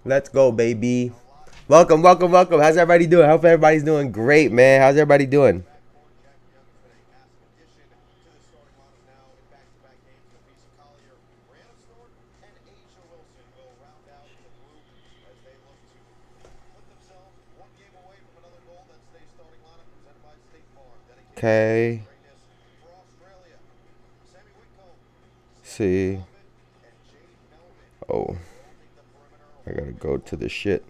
Let's go, baby. Welcome, welcome, welcome. How's everybody doing? I hope everybody's doing great, man. How's everybody doing? Okay. See. Oh, I gotta go to the shit.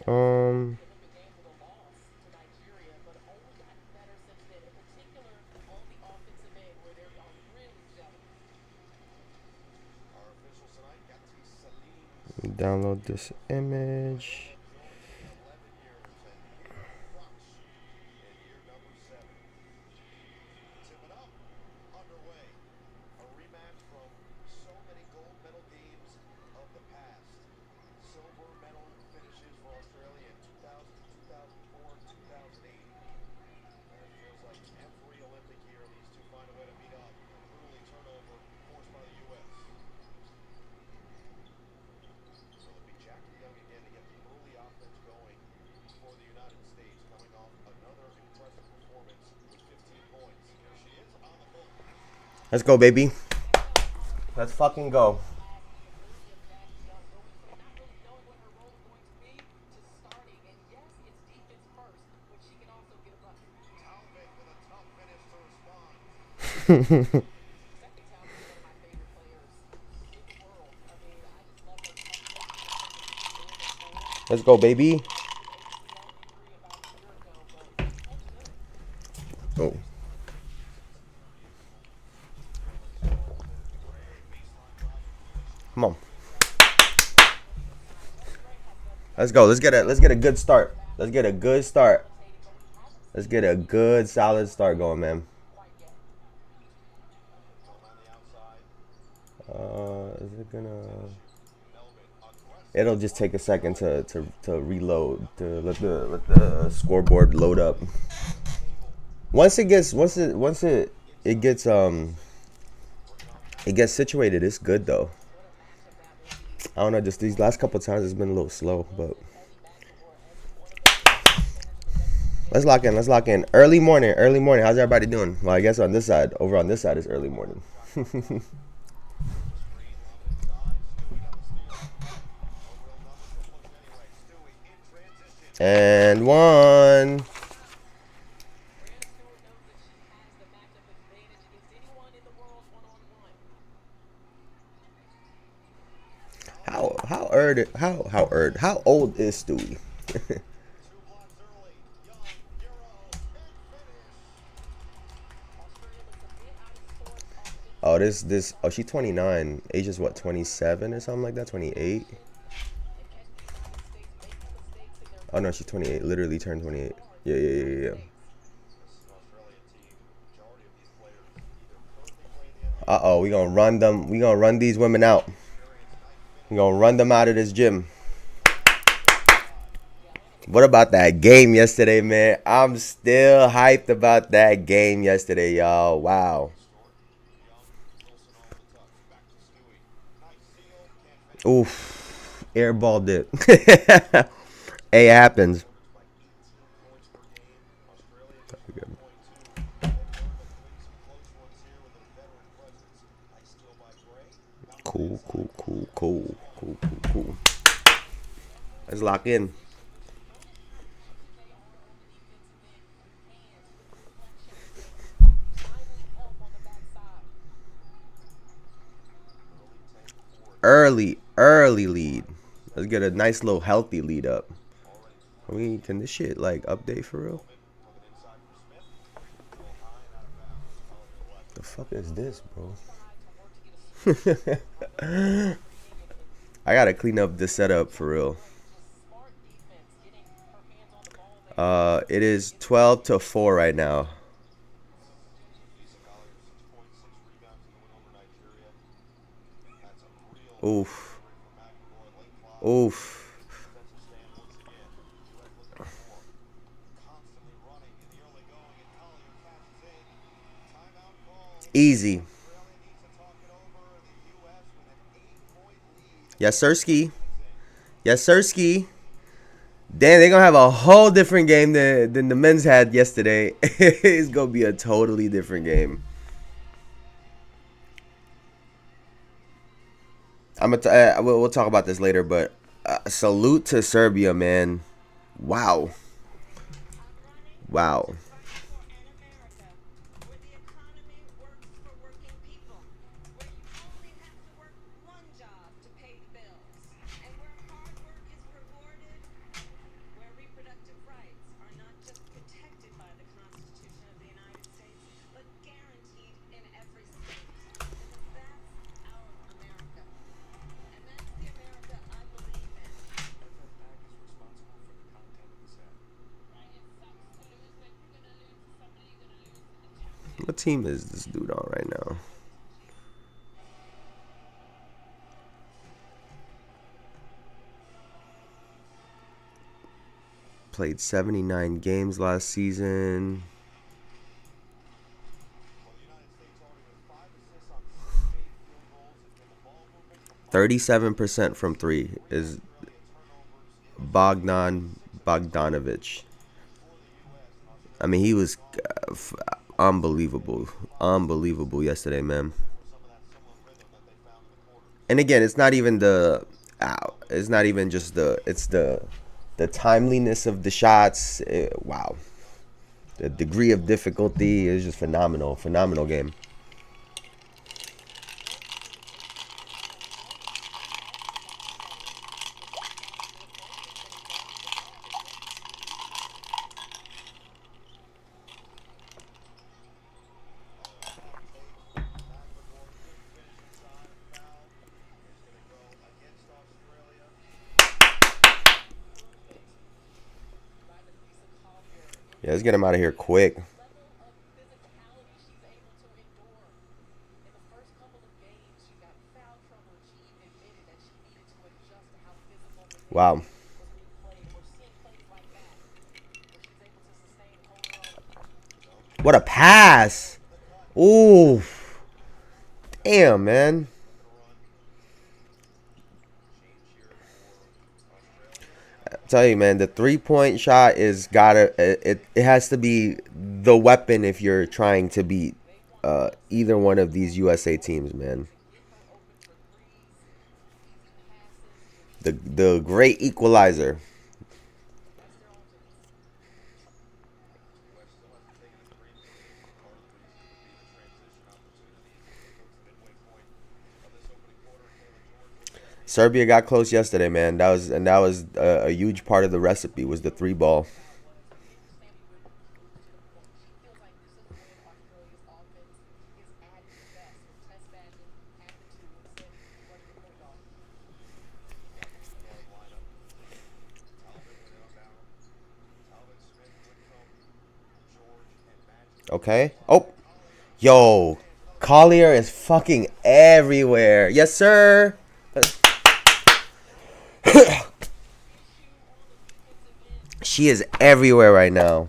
Um, Download this image. Let's go, baby. Let's fucking go. Let's go, baby. Oh. Come on. Let's go. Let's get a good start. Let's get a good start. Let's get a good solid start going, man. Is it gonna? It'll just take a second to reload, to let the scoreboard load up. Once it gets it gets situated, it's good though. I don't know, just these last couple times it's been a little slow, but let's lock in. Let's lock in. Early morning. Early morning. How's everybody doing? Well, I guess on this side, over on this side, is early morning. And one. How old is Stewie? Oh, she's 29. Age is what, 27 or something like that? 28? Oh no, she's 28. Literally turned 28. Yeah. Uh-oh, we gonna run them. We gonna run these women out. We gonna run them out of this gym. What about that game yesterday, man? I'm still hyped about that game yesterday, y'all. Wow. Oof. Airballed it. Hey, it happens. Cool. Let's lock in. Early lead. Let's get a nice little healthy lead up. Can this shit like update for real? The fuck is this, bro? I gotta clean up the setup for real. It is 12-4 right now. Oof. Oof. Easy. Yes, Sirski. Yes, Sirski. Damn, they're gonna have a whole different game than the men's had yesterday. It's gonna be a totally different game. We'll talk about this later, but salute to Serbia, man. Wow, wow. What team is this dude on right now? Played 79 games last season. 37% from three is Bogdanovic. I mean, he was unbelievable yesterday, man. And again, it's not even it's not even just it's the timeliness of the shots. Wow, the degree of difficulty is just phenomenal game. Yeah, let's get him out of here quick. Wow. What a pass. Ooh. Damn, man. I tell you, man, the 3-point shot is it has to be the weapon if you're trying to beat either one of these USA teams, man. The great equalizer. Serbia got close yesterday, man. That was a huge part of the recipe was the 3 ball. Okay. Oh, yo, Collier is fucking everywhere. Yes, sir. She is everywhere right now.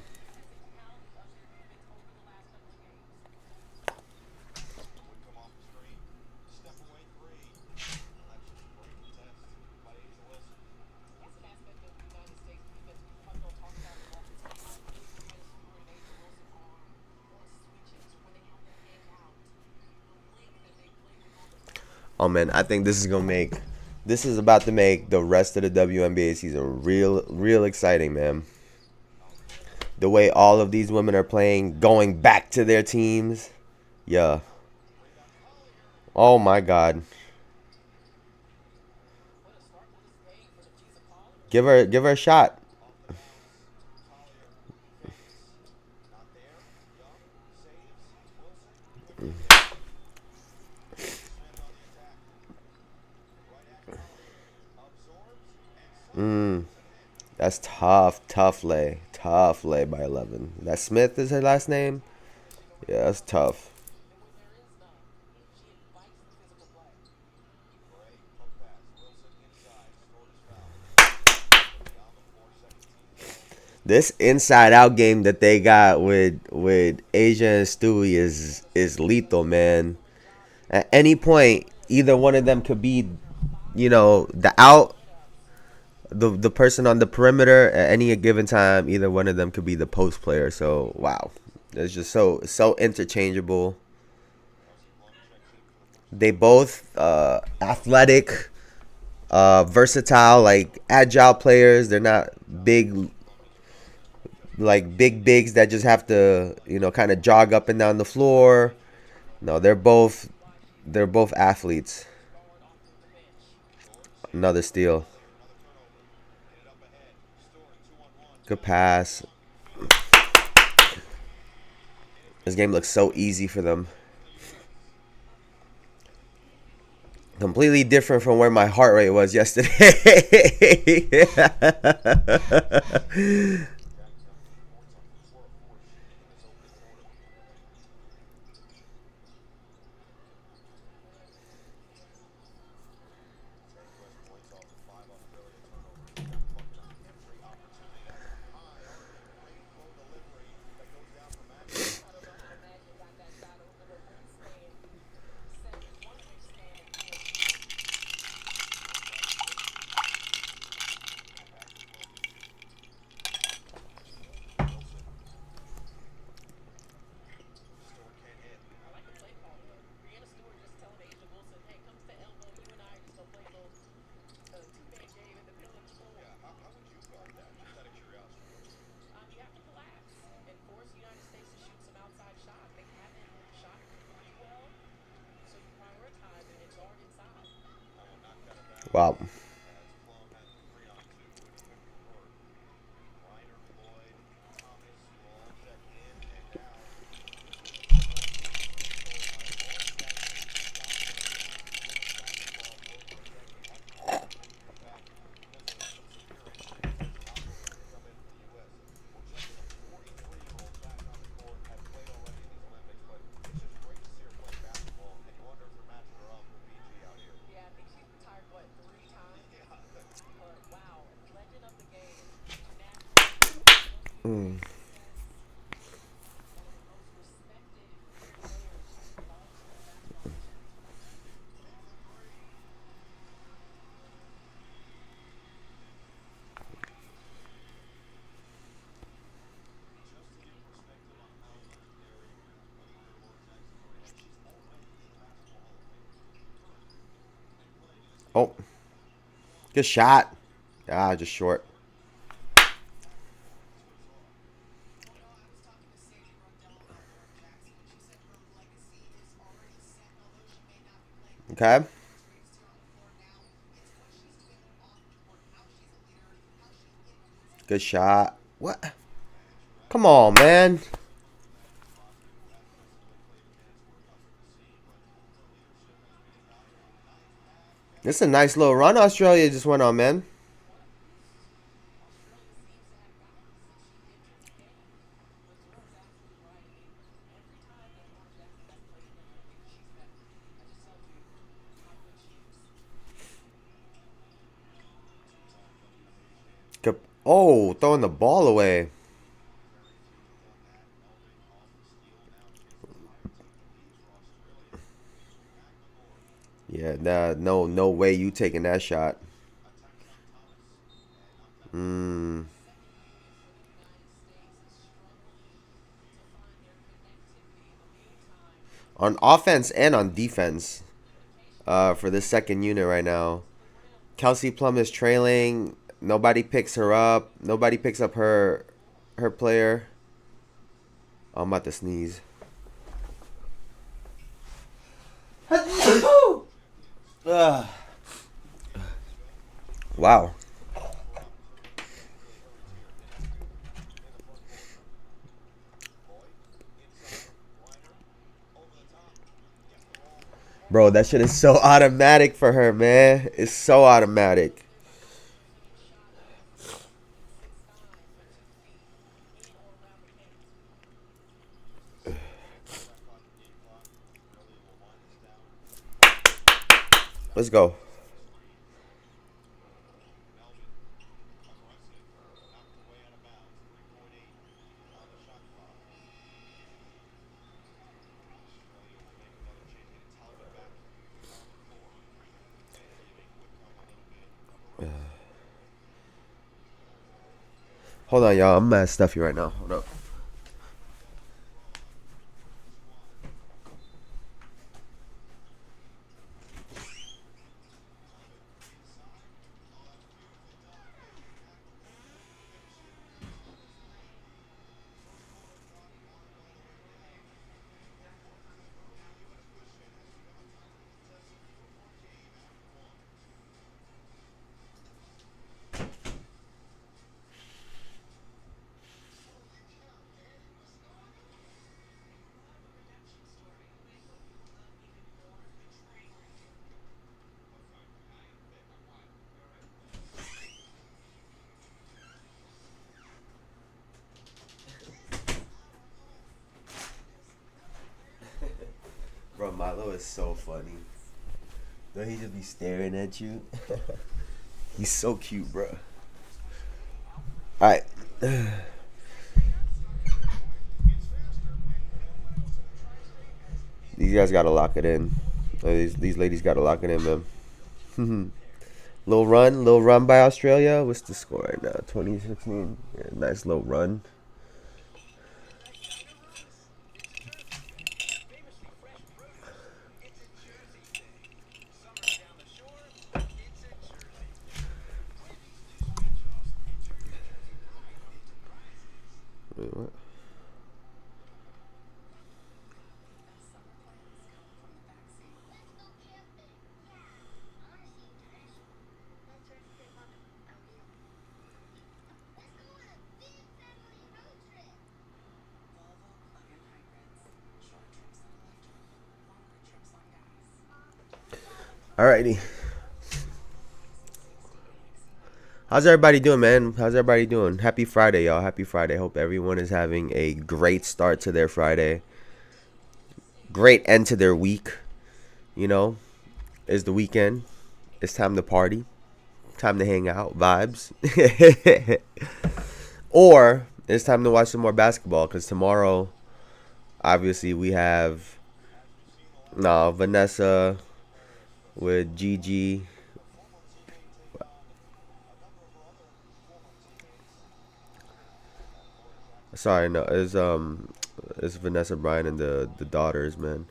Oh man, I think this is about to make the rest of the WNBA season real exciting, man. The way all of these women are playing, going back to their teams. Yeah. Oh my God. Give her a shot. That's tough lay by 11. That Smith is her last name. Yeah, that's tough. This inside out game that they got with Asia and Stewie is lethal, man. At any point, either one of them could be, the out, the person on the perimeter at any given time. Either one of them could be the post player. So wow, it's just so interchangeable. They both athletic, versatile, like agile players. They're not big, like big bigs that just have to, kind of jog up and down the floor. No, they're both athletes. Another steal. Good pass. This game looks so easy for them. Completely different from where my heart rate was yesterday. Wow. Mm. Oh, good shot. Ah, just short. Okay. Good shot. What? Come on, man. This is a nice little run Australia just went on, man. Oh, throwing the ball away. Yeah, nah, no way you taking that shot. Mm. On offense and on defense, for this second unit right now. Kelsey Plum is trailing. Nobody picks her up. Nobody picks up her player. Oh, I'm about to sneeze. Wow. Bro, that shit is so automatic for her, man. It's so automatic. Let's go. Hold on, y'all. I'm mad stuffy right now. Hold up. Bro, Milo is so funny. Don't he just be staring at you? He's so cute, bro. All right. These guys gotta lock it in. These ladies gotta lock it in, man. Little run by Australia. What's the score right now? 2016. Yeah, nice little run. Wait, what? Alrighty. How's everybody doing, man? How's everybody doing? Happy Friday, y'all. Happy Friday. Hope everyone is having a great start to their Friday. Great end to their week. You know, it's the weekend. It's time to party. Time to hang out. Vibes. Or it's time to watch some more basketball because tomorrow, obviously, we have Vanessa with Gigi. Sorry, no, it's Vanessa Bryan and the daughters, man.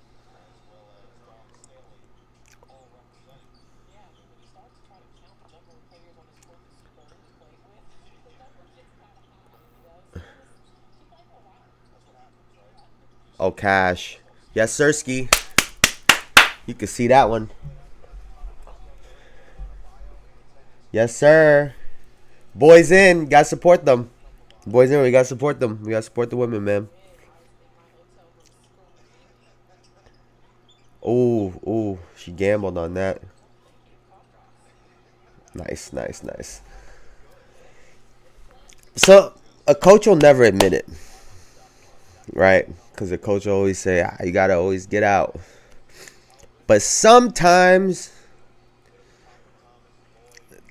Oh, Cash. Yes, Sirski. You can see that one. Yes, sir. Boys in. Gotta support them. Boys in. We gotta support them. We gotta support the women, man. Oh. She gambled on that. Nice, nice, nice. So, a coach will never admit it, right? Because the coach will always say, you gotta always get out. But sometimes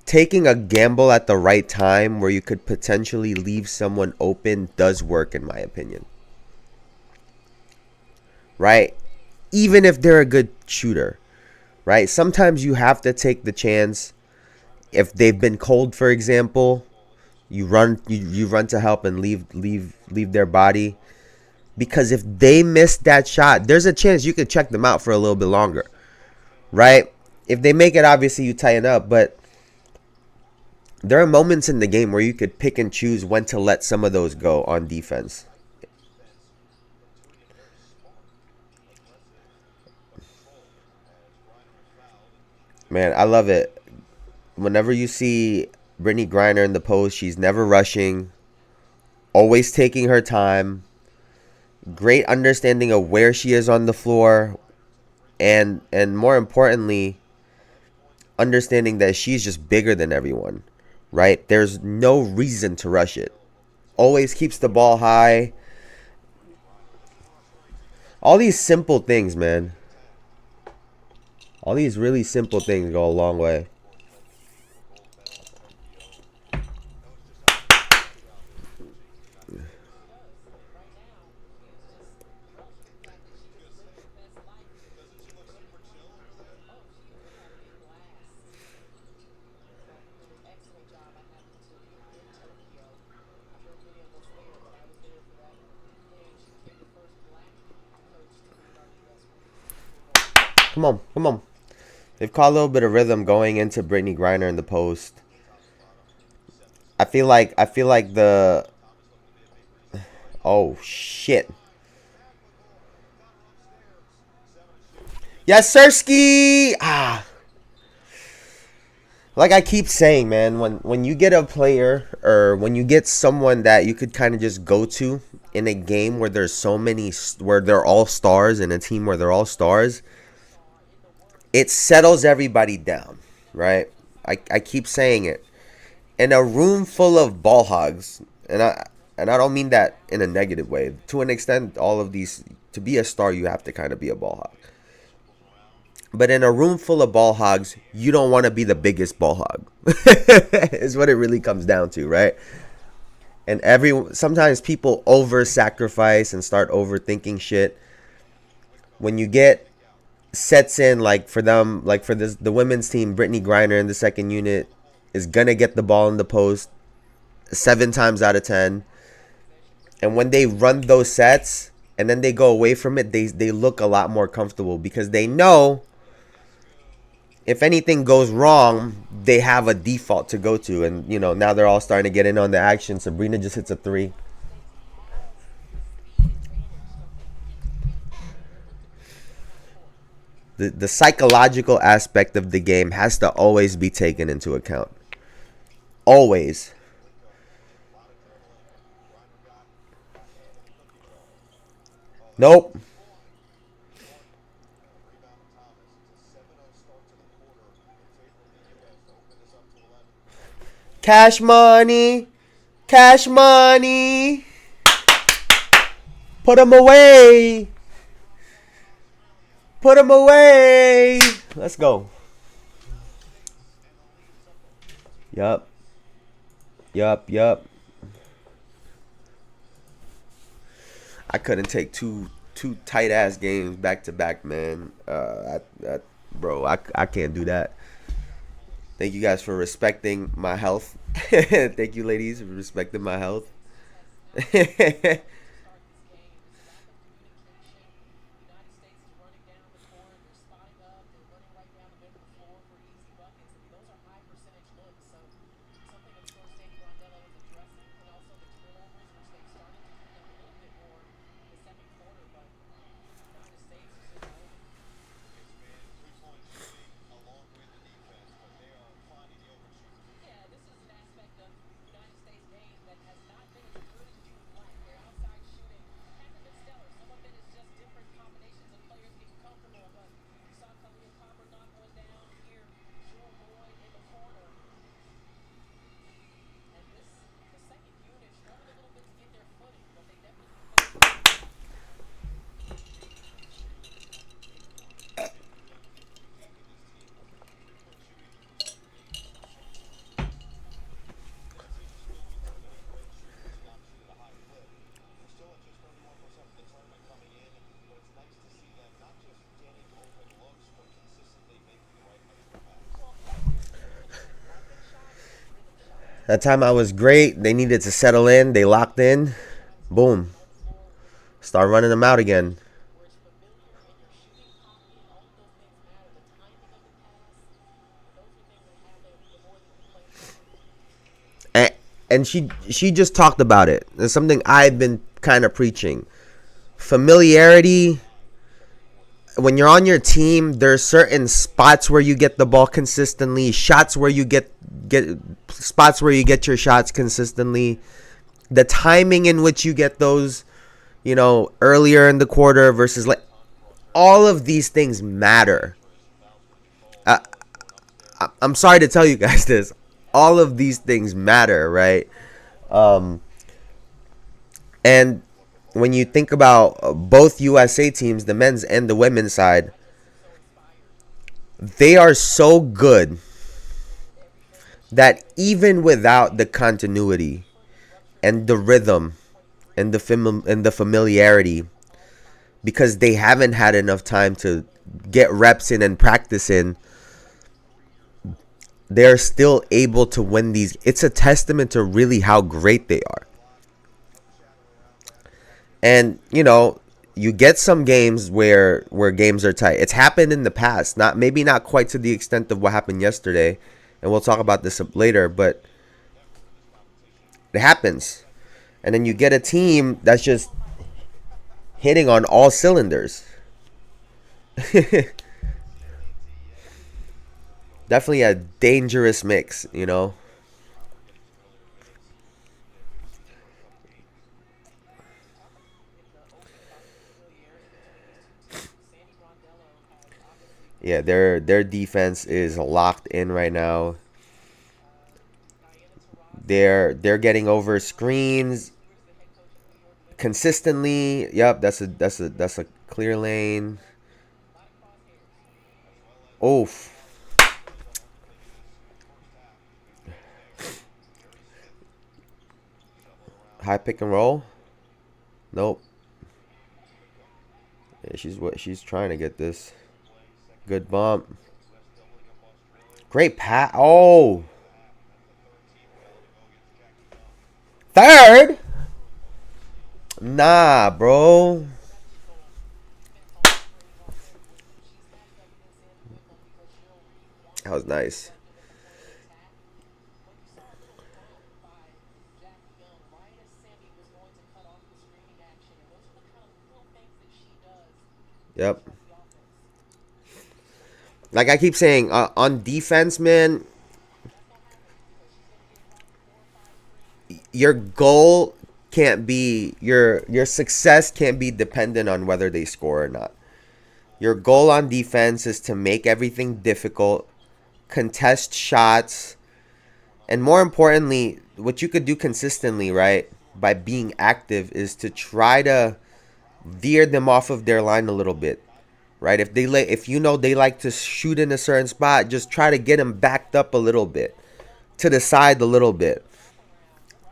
taking a gamble at the right time where you could potentially leave someone open does work, in my opinion. Right? Even if they're a good shooter, right? Sometimes you have to take the chance. If they've been cold, for example, you run to help and leave their body, because if they miss that shot, there's a chance you could check them out for a little bit longer, right? If they make it, obviously you tighten up, but there are moments in the game where you could pick and choose when to let some of those go on defense. Man, I love it. Whenever you see Brittany Griner in the post, she's never rushing, always taking her time, great understanding of where she is on the floor, and more importantly, understanding that she's just bigger than everyone, right? There's no reason to rush it. Always keeps the ball high. All these simple things, man. All these really simple things go a long way. Come on, come on. They've caught a little bit of rhythm going into Brittany Griner in the post. I feel like the oh shit. Yes, Sirski. Like I keep saying, man, when you get a player or when you get someone that you could kind of just go to in a game where there's so many where they're all stars in a team where they're all stars, it settles everybody down, right? I keep saying it. In a room full of ball hogs, and I don't mean that in a negative way. To an extent, all of these to be a star, you have to kind of be a ball hog. But in a room full of ball hogs, you don't want to be the biggest ball hog. Is what it really comes down to, right? And sometimes people over sacrifice and start overthinking shit. When you get sets in, like for them, like for the women's team, Brittany Griner in the second unit is gonna get the ball in the post 7 times out of 10. And when they run those sets and then they go away from it, they look a lot more comfortable because they know if anything goes wrong, they have a default to go to. And, you know, now they're all starting to get in on the action. Sabrina just hits a 3. The psychological aspect of the game has to always be taken into account. Always. Nope. Cash money. Cash money. Put them away. Put them away. Let's go. Yup. Yup. I couldn't take two tight ass games back to back, man. Bro, I can't do that. Thank you guys for respecting my health. Thank you, ladies, for respecting my health. That time I was great. They needed to settle in. They locked in. Boom. Start running them out again. And she just talked about it. It's something I've been kind of preaching. Familiarity. When you're on your team, there's certain spots where you get the ball consistently, shots where you get spots where you get your shots consistently, the timing in which you get those, you know, earlier in the quarter versus like all of these things matter. I'm sorry to tell you guys this. All of these things matter, right? And when you think about both USA teams, the men's and the women's side, they are so good that even without the continuity and the rhythm and the familiarity, because they haven't had enough time to get reps in and practice in, they're still able to win these. It's a testament to really how great they are. And, you know, you get some games where games are tight. It's happened in the past, not maybe not quite to the extent of what happened yesterday, and we'll talk about this later, but it happens. And then you get a team that's just hitting on all cylinders. Definitely a dangerous mix, you know. Yeah, their defense is locked in right now. They're getting over screens consistently. Yep, that's a clear lane. Oof. High pick and roll. Nope. Yeah, she's trying to get this. Good bump. Great pass. Oh, third. Nah, bro. That was nice. Yep. Like I keep saying, on defense, man, your goal can't be your success can't be dependent on whether they score or not. Your goal on defense is to make everything difficult, contest shots, and more importantly, what you could do consistently, right, by being active is to try to veer them off of their line a little bit. Right? If you know they like to shoot in a certain spot, just try to get them backed up a little bit, to the side a little bit.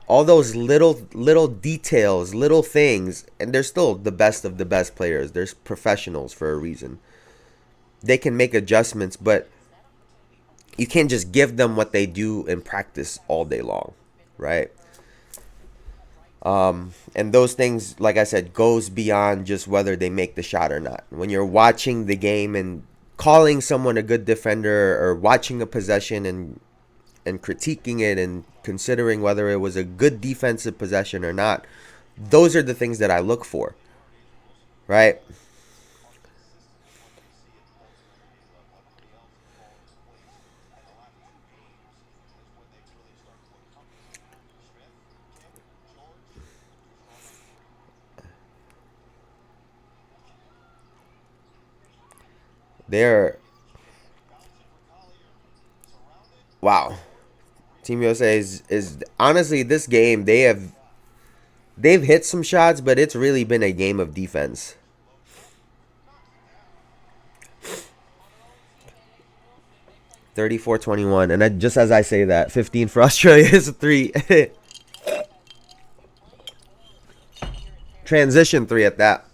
All those little details, little things, and they're still the best of the best players. They're professionals for a reason. They can make adjustments, but you can't just give them what they do in practice all day long, right? And those things, like I said, goes beyond just whether they make the shot or not. When you're watching the game and calling someone a good defender, or watching a possession and critiquing it and considering whether it was a good defensive possession or not, those are the things that I look for, right? They're wow. Team USA is honestly, this game they've hit some shots, but it's really been a game of defense. 34-21, and just as I say that, 15 for Australia is a three. Transition three at that.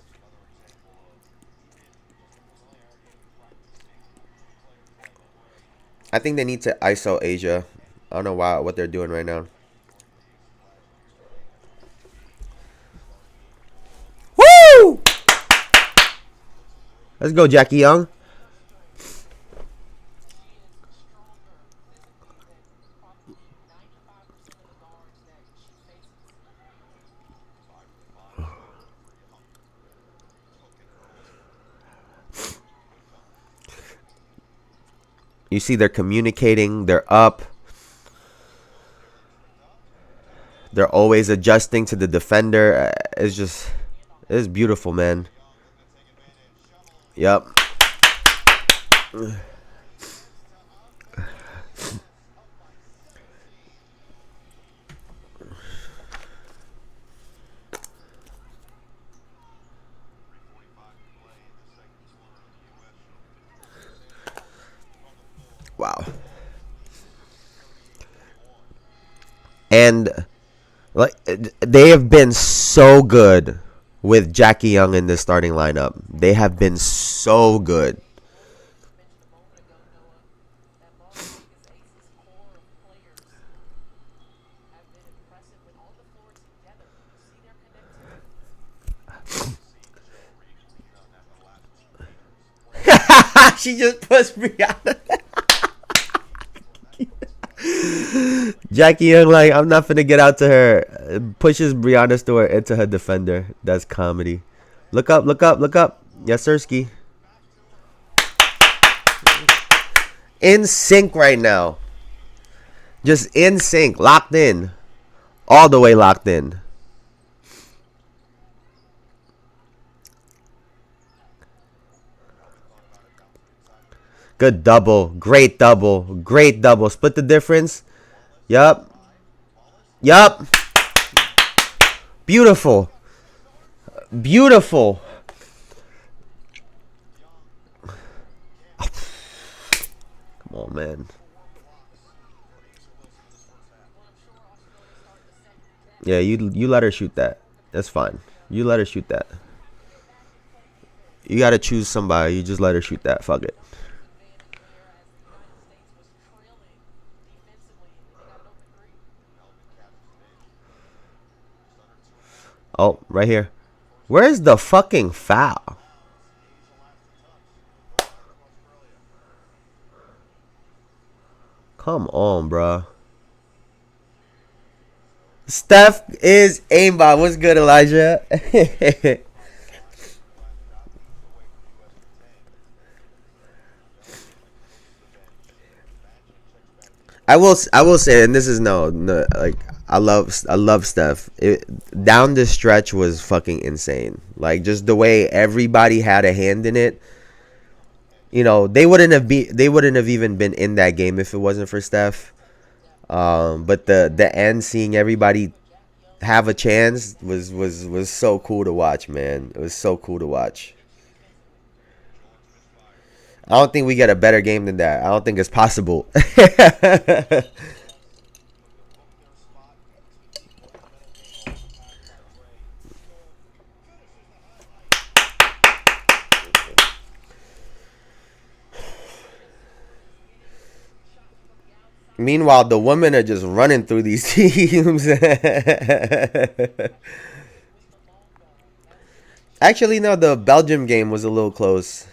I think they need to ISO Asia. I don't know what they're doing right now. Woo! Let's go, Jackie Young. You see, they're communicating. They're up. They're always adjusting to the defender. It's beautiful, man. Yep. Wow. And like they have been so good with Jackie Young in the starting lineup. They have been so good. she just pushed Brianna. Jackie Young, like, I'm not finna get out to her. Pushes Brianna Stewart into her defender. That's comedy. Look up, look up, look up. Yes, Sirski. In sync right now. Just in sync. Locked in. All the way locked in. Good double. Great double. Great double. Split the difference. Yup. Yup. Beautiful. Beautiful. Come on, man. Yeah, you let her shoot that. That's fine. You let her shoot that. You gotta choose somebody. You just let her shoot that. Fuck it. Oh, right here. Where's the fucking foul? Come on, bruh. Steph is aimbot. What's good, Elijah? I will say, and this is no like I love Steph. Down the stretch was fucking insane. Like, just the way everybody had a hand in it. You know, they wouldn't have even been in that game if it wasn't for Steph. But the end, seeing everybody have a chance was so cool to watch, man. It was so cool to watch. I don't think we get a better game than that. I don't think it's possible. Meanwhile, the women are just running through these teams. Actually, no, the Belgium game was a little close.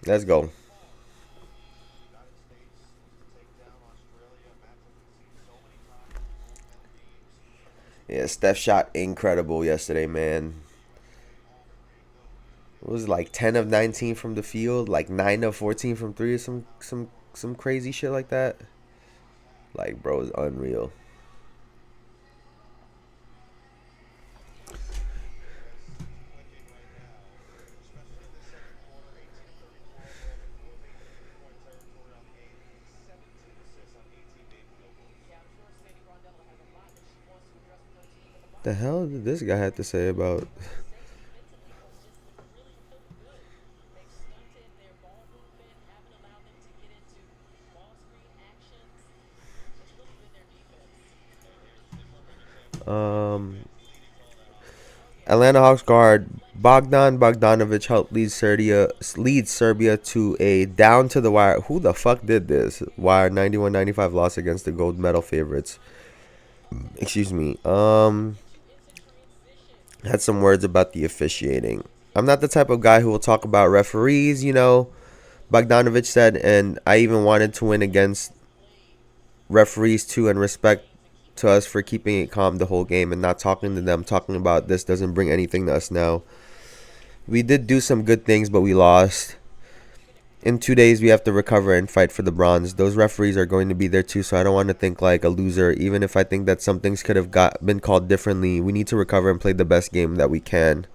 Let's go. Yeah, Steph shot incredible yesterday, man. It was like 10 of 19 from the field, like 9 of 14 from three, or some crazy shit like that. Like, bro, it's unreal. The hell did this guy have to say about? Atlanta Hawks guard Bogdan Bogdanovic helped lead Serbia to a down to the wire. Who the fuck did this? Wire 91-95 loss against the gold medal favorites. Excuse me. Had some words about the officiating. I'm not the type of guy who will talk about referees, you know, Bogdanovic said, and I even wanted to win against referees too, and respect to us for keeping it calm the whole game and not talking to them. Talking about this doesn't bring anything to us now. We did do some good things, but we lost. In 2 days, we have to recover and fight for the bronze. Those referees are going to be there too, so I don't want to think like a loser. Even if I think that some things could have been called differently, we need to recover and play the best game that we can.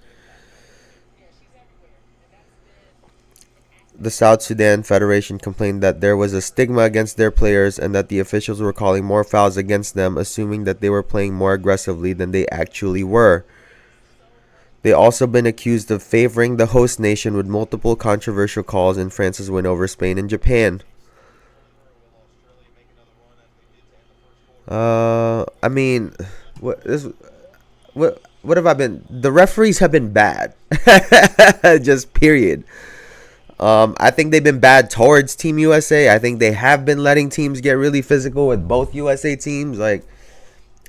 The South Sudan Federation complained that there was a stigma against their players and that the officials were calling more fouls against them, assuming that they were playing more aggressively than they actually were. They also been accused of favoring the host nation with multiple controversial calls in France's win over Spain and Japan. I mean, what what have I been? The referees have been bad. Just period. I think they've been bad towards Team USA. I think they have been letting teams get really physical with both USA teams. Like,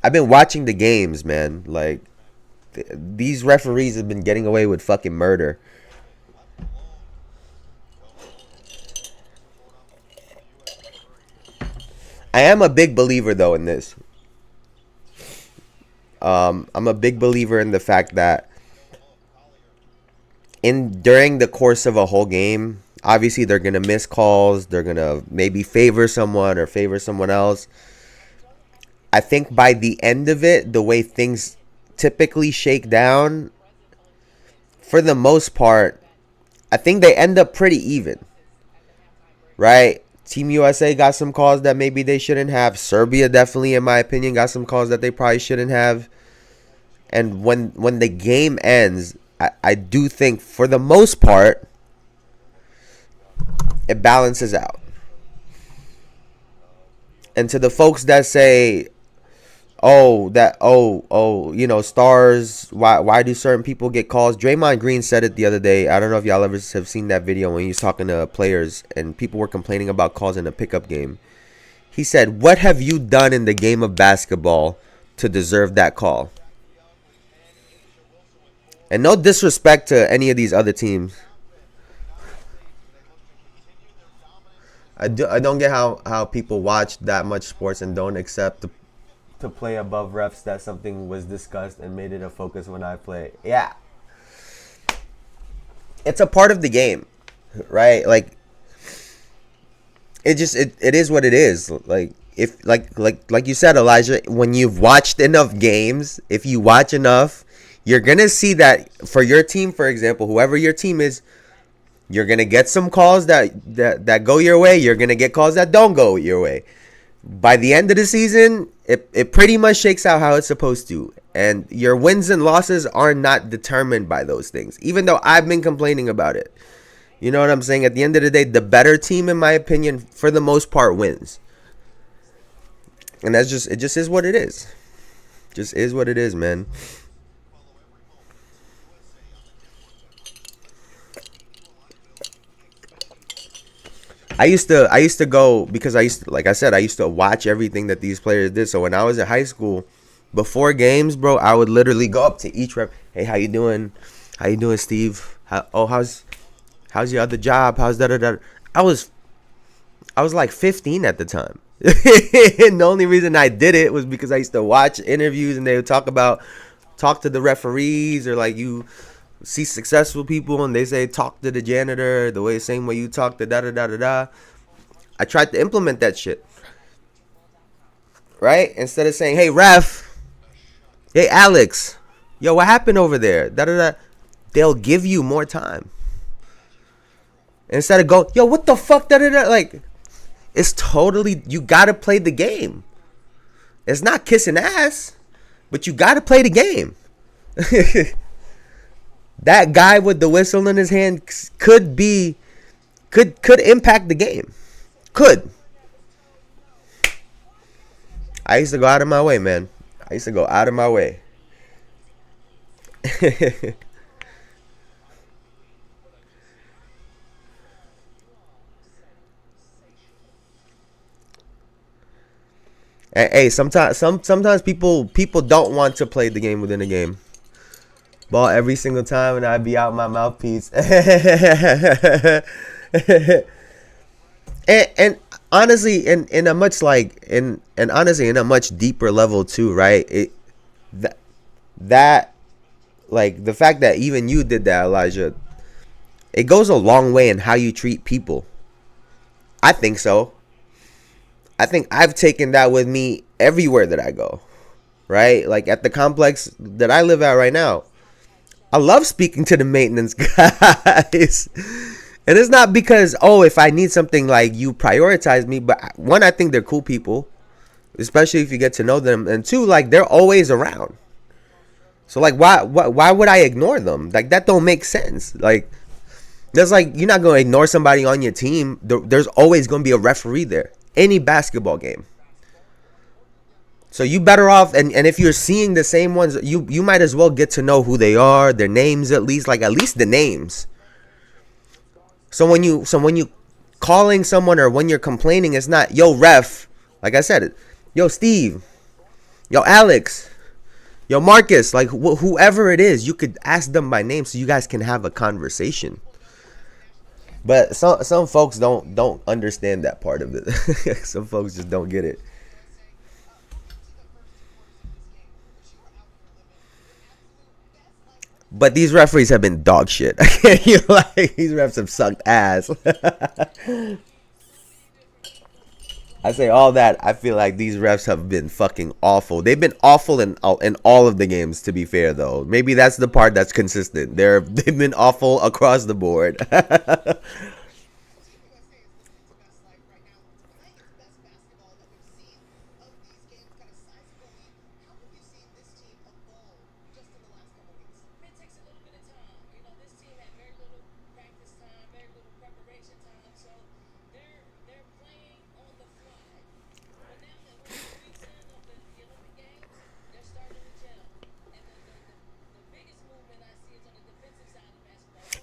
I've been watching the games, man. Like, these referees have been getting away with fucking murder. I am a big believer though in this. I'm a big believer in the fact that in during the course of a whole game, obviously they're gonna miss calls. They're gonna maybe favor someone or favor someone else. I think by the end of it, the way things typically shake down, for the most part, I think they end up pretty even, right? Team USA got some calls that maybe they shouldn't have. Serbia definitely, in my opinion, got some calls that they probably shouldn't have. And when the game ends, I do think for the most part, it balances out. And to the folks that say, you know, stars, why do certain people get calls? Draymond Green said it the other day. I don't know if y'all ever have seen that video when he was talking to players and people were complaining about calls in a pickup game. He said, "What have you done in the game of basketball to deserve that call?" And no disrespect to any of these other teams. I don't get how people watch that much sports and don't accept to play above refs that something was discussed and made it a focus when I play. Yeah. It's a part of the game, right? Like, it is what it is. Like, if like you said, Elijah, when you've watched enough games, if you watch enough, you're gonna see that for your team, for example, whoever your team is, you're gonna get some calls that go your way. You're gonna get calls that don't go your way. By the end of the season, it pretty much shakes out how it's supposed to. And your wins and losses are not determined by those things, even though I've been complaining about it. You know what I'm saying? At the end of the day, the better team, in my opinion, for the most part, wins. And it just is what it is. Just is what it is, man. I used to go because like I said, I used to watch everything that these players did. So when I was in high school, before games, bro, I would literally go up to each rep. Hey, how you doing? How you doing, Steve? How's your other job? How's da? I was like 15 at the time. And the only reason I did it was because I used to watch interviews and they would talk to the referees, or like you see successful people and they say talk to the janitor the same way you talk to da. I tried to implement that shit, right? Instead of saying, hey ref, hey Alex, yo, what happened over there, da, they'll give you more time. Instead of going, yo, what the fuck, da. Like, it's totally, you gotta play the game. It's not kissing ass, but you gotta play the game. That guy with the whistle in his hand could impact the game. Could. I used to go out of my way, man. I used to go out of my way. Hey, sometimes people don't want to play the game within the game. Ball every single time, and I'd be out my mouthpiece. and honestly, in a much deeper level too, right? That like the fact that even you did that, Elijah, it goes a long way in how you treat people. I think so. I think I've taken that with me everywhere that I go, right? Like at the complex that I live at right now, I love speaking to the maintenance guys. And it's not because, if I need something, like, you prioritize me. But one, I think they're cool people, especially if you get to know them. And two, like, they're always around. So, like, why would I ignore them? Like, that don't make sense. Like, there's, like, you're not going to ignore somebody on your team. There's always going to be a referee there. Any basketball game. So you better off, and if you're seeing the same ones, you might as well get to know who they are, their names at least, like at least the names. So when you calling someone or when you're complaining, it's not yo ref, like I said, yo Steve, yo Alex, yo Marcus, like whoever it is, you could ask them by name so you guys can have a conversation. But some folks don't understand that part of it. Some folks just don't get it. But these referees have been dog shit. You like these refs have sucked ass. I say all that. I feel like these refs have been fucking awful. They've been awful in all of the games. To be fair, though, maybe that's the part that's consistent. They've been awful across the board.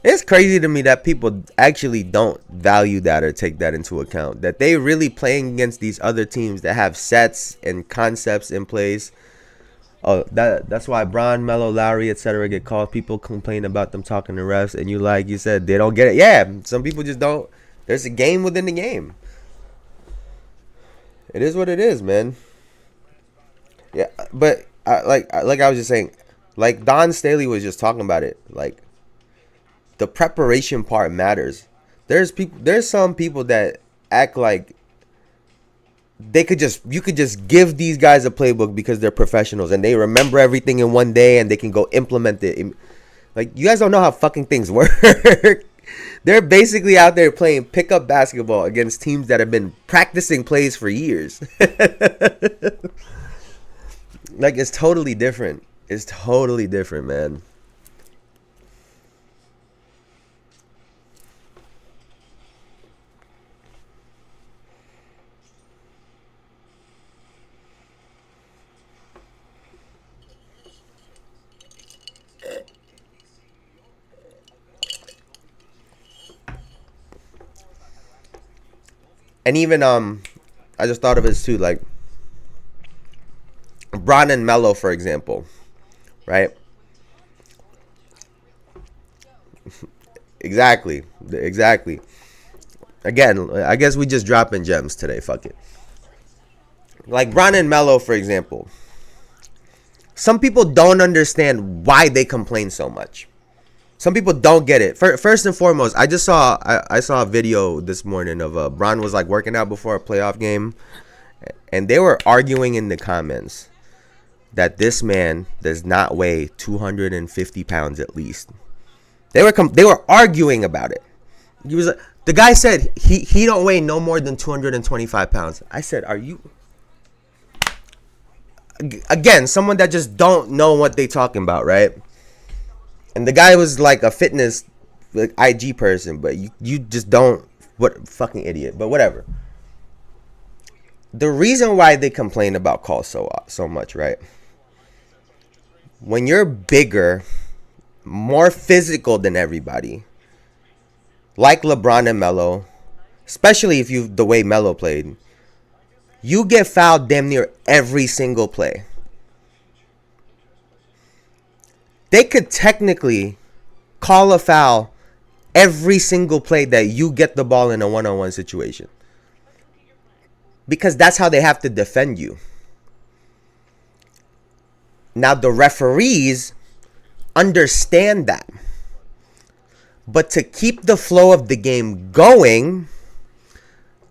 It's crazy to me that people actually don't value that or take that into account. That they really playing against these other teams that have sets and concepts in place. Oh, that's why Bron, Melo, Lowry, etc. get called. People complain about them talking to refs, and like you said, they don't get it. Yeah, some people just don't. There's a game within the game. It is what it is, man. Yeah, but like I was just saying, like Don Staley was just talking about it. Like the preparation part matters. There's some people that act like you could just give these guys a playbook because they're professionals and they remember everything in one day and they can go implement it. Like, you guys don't know how fucking things work. They're basically out there playing pickup basketball against teams that have been practicing plays for years. Like, it's totally different. It's totally different, man. And even I just thought of this too, like Bron and Melo, for example, right? Exactly. Again, I guess we just dropping gems today. Fuck it. Like Bron and Melo, for example. Some people don't understand why they complain so much. Some people don't get it. First and foremost, I saw a video this morning of Bron was like working out before a playoff game, and they were arguing in the comments that this man does not weigh 250 pounds at least. They were arguing about it. The guy said he don't weigh no more than 225 pounds. I said, are you? Again, someone that just don't know what they talking about, right? And the guy was like a fitness like IG person, but you just don't. What fucking idiot, but whatever. The reason why they complain about calls so much, right? When you're bigger, more physical than everybody, like LeBron and Melo, especially if the way Melo played, you get fouled damn near every single play. They could technically call a foul every single play that you get the ball in a one-on-one situation. Because that's how they have to defend you. Now, the referees understand that. But to keep the flow of the game going,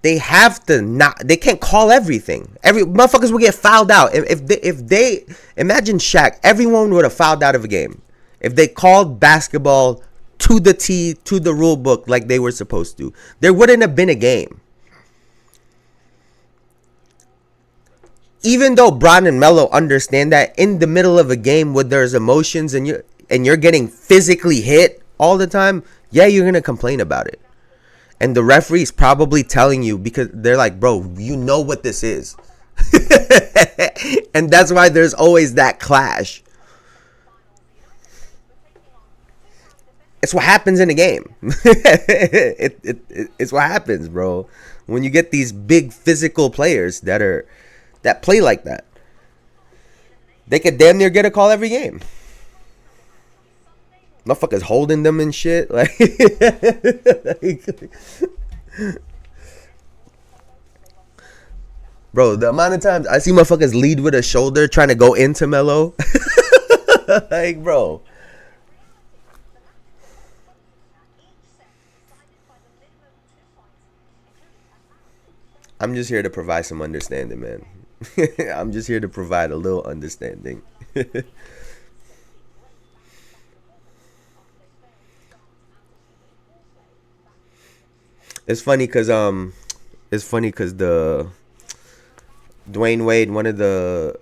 they have to they can't call everything. Every motherfuckers will get fouled out. If they imagine Shaq, everyone would have fouled out of a game if they called basketball to the T, to the rule book like they were supposed to. There wouldn't have been a game. Even though Bron and Melo understand that in the middle of a game where there's emotions and you're getting physically hit all the time, yeah, you're gonna complain about it. And the referee's probably telling you because they're like, bro, you know what this is. And that's why there's always that clash. It's what happens in the game. It's what happens, bro. When you get these big physical players that play like that, they could damn near get a call every game. Motherfuckers holding them and shit. Like, bro, the amount of times I see motherfuckers lead with a shoulder trying to go into Melo. Like, bro. I'm just here to provide some understanding, man. I'm just here to provide a little understanding. It's funny because the Dwayne Wade, one of the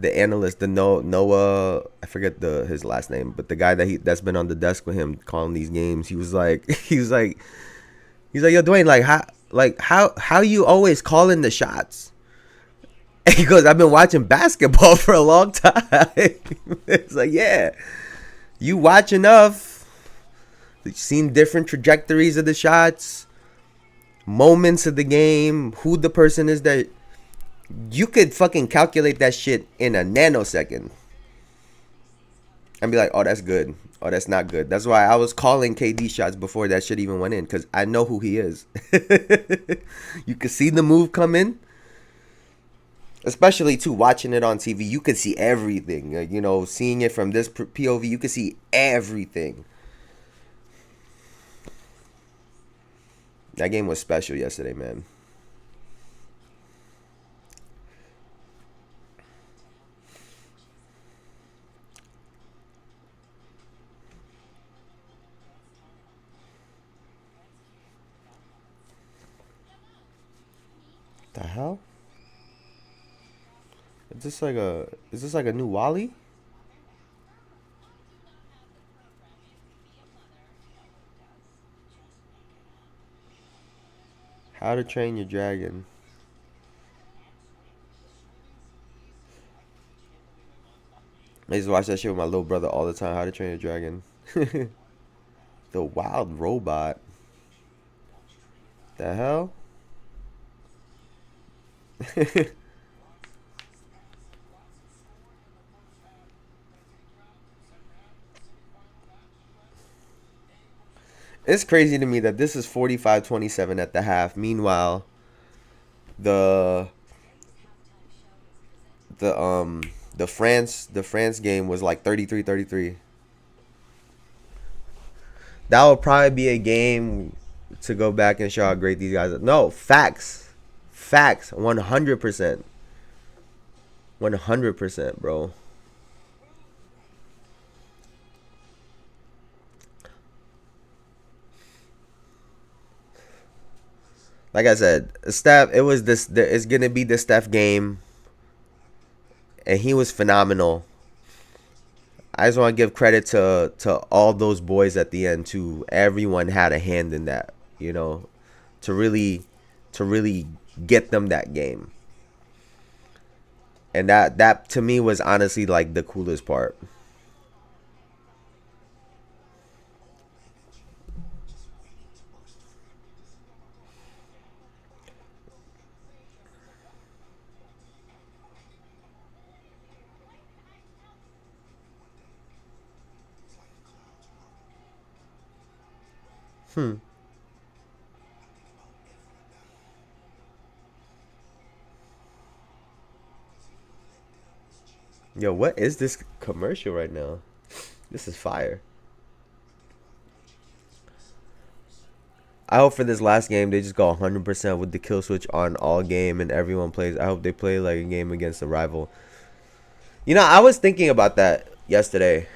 analysts, the Noah, I forget his last name, but the guy that's been on the desk with him calling these games, he was like, yo, Dwayne, how you always calling the shots? And he goes, I've been watching basketball for a long time. It's like, yeah, you watch enough, you've seen different trajectories of the shots, moments of the game, who the person is that you could fucking calculate that shit in a nanosecond and be like, oh, that's good. Oh, that's not good. That's why I was calling KD shots before that shit even went in, because I know who he is. You could see the move come in. Especially, too, watching it on TV, you could see everything. Like, seeing it from this POV, you could see everything. That game was special yesterday, man. The hell? Is this like a new Wally? How to Train Your Dragon. I used to watch that shit with my little brother all the time. How to Train Your Dragon. The Wild Robot. The hell? It's crazy to me that this is 45-27 at the half. Meanwhile, the France game was like 33-33. That would probably be a game to go back and show how great these guys are. No, facts. 100%. 100%, bro. Like I said, Steph. It was this. It's gonna be the Steph game, and he was phenomenal. I just want to give credit to all those boys at the end too. Everyone had a hand in that, to really get them that game. And that to me was honestly like the coolest part. Yo, what is this commercial right now? This is fire. I hope for this last game they just go 100% with the kill switch on all game and everyone plays. I hope they play like a game against a rival. I was thinking about that yesterday.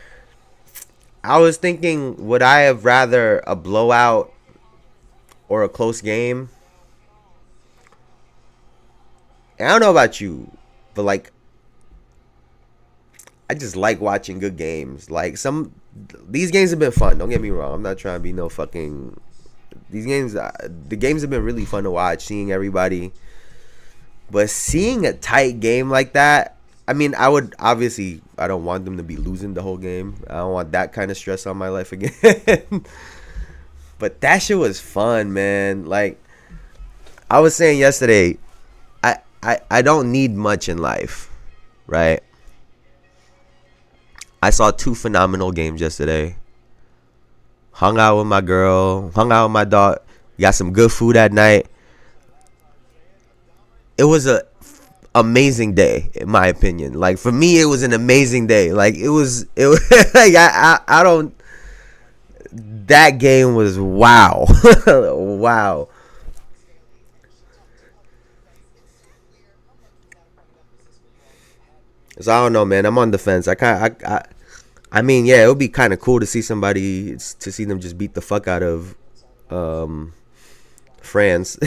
I was thinking, would I have rather a blowout or a close game? And I don't know about you, but like, I just like watching good games. Like these games have been fun. Don't get me wrong. I'm not trying to be no fucking. These games, the games have been really fun to watch. Seeing everybody But seeing a tight game like that, I mean, I would obviously, I don't want them to be losing the whole game. I don't want that kind of stress on my life again. But that shit was fun, man. Like I was saying yesterday, I don't need much in life, right? I saw two phenomenal games yesterday. Hung out with my girl, hung out with my dog, got some good food at night. It was a amazing day in my opinion. Like for me it was an amazing day. Like it was like I don't that game was wow. Wow. So I don't know, man. I'm on the fence. I mean, yeah, it would be kind of cool to see somebody to see them just beat the fuck out of um France.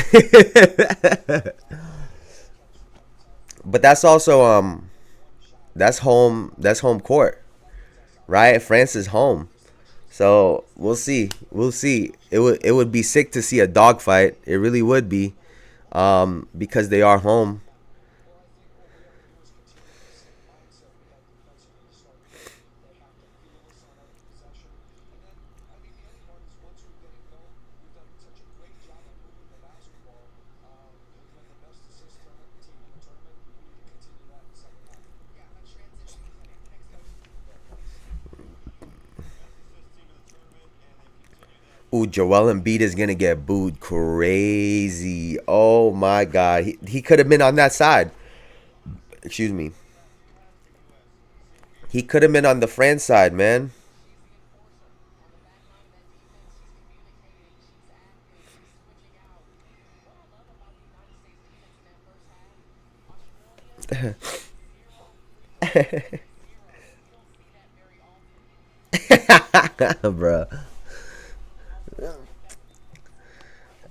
But that's also that's home court, right? France is home. So we'll see. We'll see. It would be sick to see a dogfight. It really would be, because they are home. Ooh, Joel Embiid is gonna get booed crazy. Oh my god, he could have been on that side. Excuse me. He could have been on the France side, man. Bruh.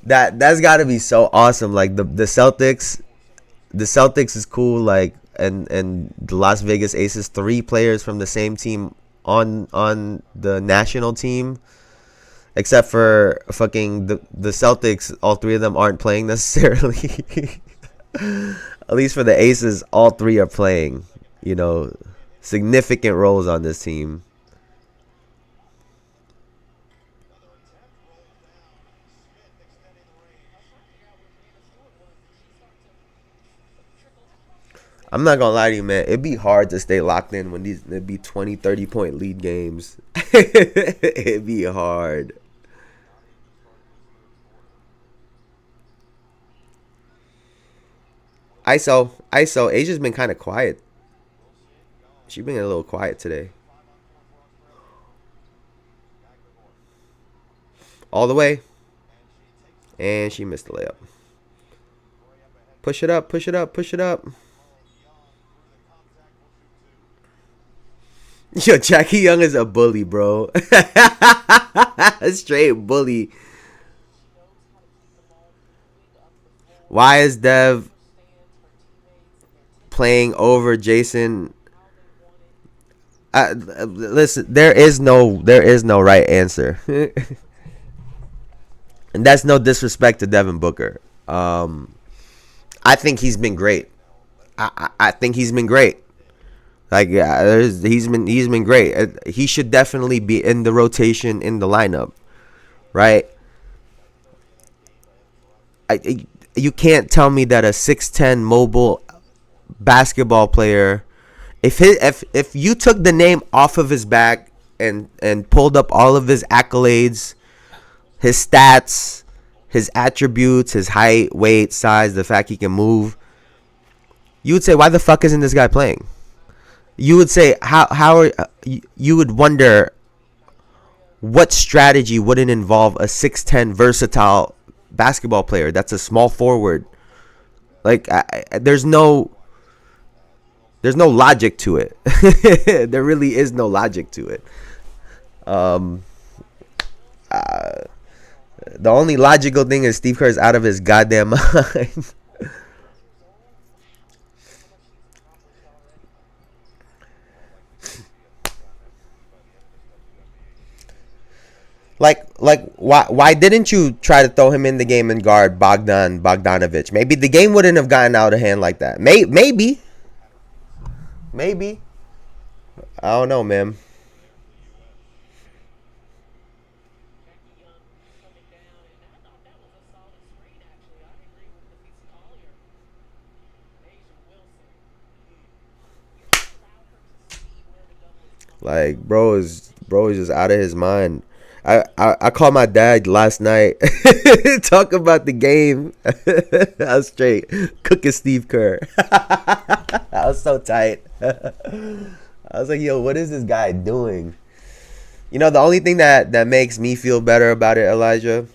That's got to be so awesome. Like the Celtics is cool. Like and the Las Vegas Aces, three players from the same team on the national team, except for fucking the Celtics. All three of them aren't playing necessarily. At least for the Aces, all three are playing. You know, significant roles on this team. I'm not gonna lie to you, man. It'd be hard to stay locked in when these it'd be 20, 30 point lead games. It'd be hard. ISO. Asia's been kind of quiet. She's been a little quiet today. All the way, and she missed the layup. Push it up, push it up, push it up. Yo, Jackie Young is a bully, bro. Straight bully. Why is Dev playing over Jayson? Listen, there is no right answer, and that's no disrespect to Devin Booker. I think he's been great. I think he's been great. Like yeah, he's been great. He should definitely be in the rotation in the lineup, right? You can't tell me that a 6'10" mobile basketball player, if you took the name off of his back and pulled up all of his accolades, his stats, his attributes, his height, weight, size, the fact he can move, you would say, why the fuck isn't this guy playing? You would say, how are you would wonder what strategy wouldn't involve a 6'10" versatile basketball player that's a small forward. Like there's no logic to it. There really is no logic to it. Um, uh, the only logical thing is Steve Kerr's out of his goddamn mind. Why didn't you try to throw him in the game and guard Bogdanovich? Maybe the game wouldn't have gotten out of hand like that. Maybe. I don't know, man. Like bro is just out of his mind. I called my dad last night talk about the game. I was straight cooking Steve Kerr. I was so tight. I was like, yo, what is this guy doing? You know, the only thing that makes me feel better about it, Elijah,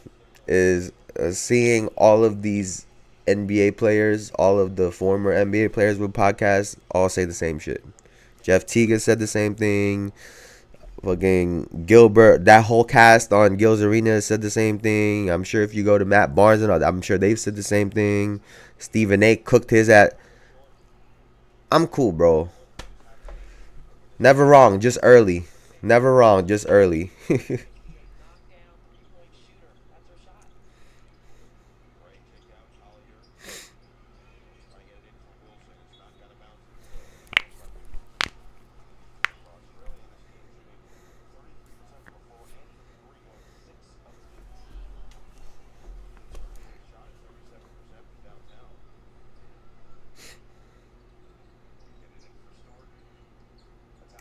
is seeing all of these NBA players, all of the former NBA players with podcasts, all say the same shit. Jeff Teague said the same thing. Fucking Gilbert, that whole cast on Gil's Arena said the same thing. I'm sure if you go to Matt Barnes and all, I'm sure they've said the same thing. Stephen A. cooked his at. I'm cool, bro. Never wrong, just early. Never wrong, just early.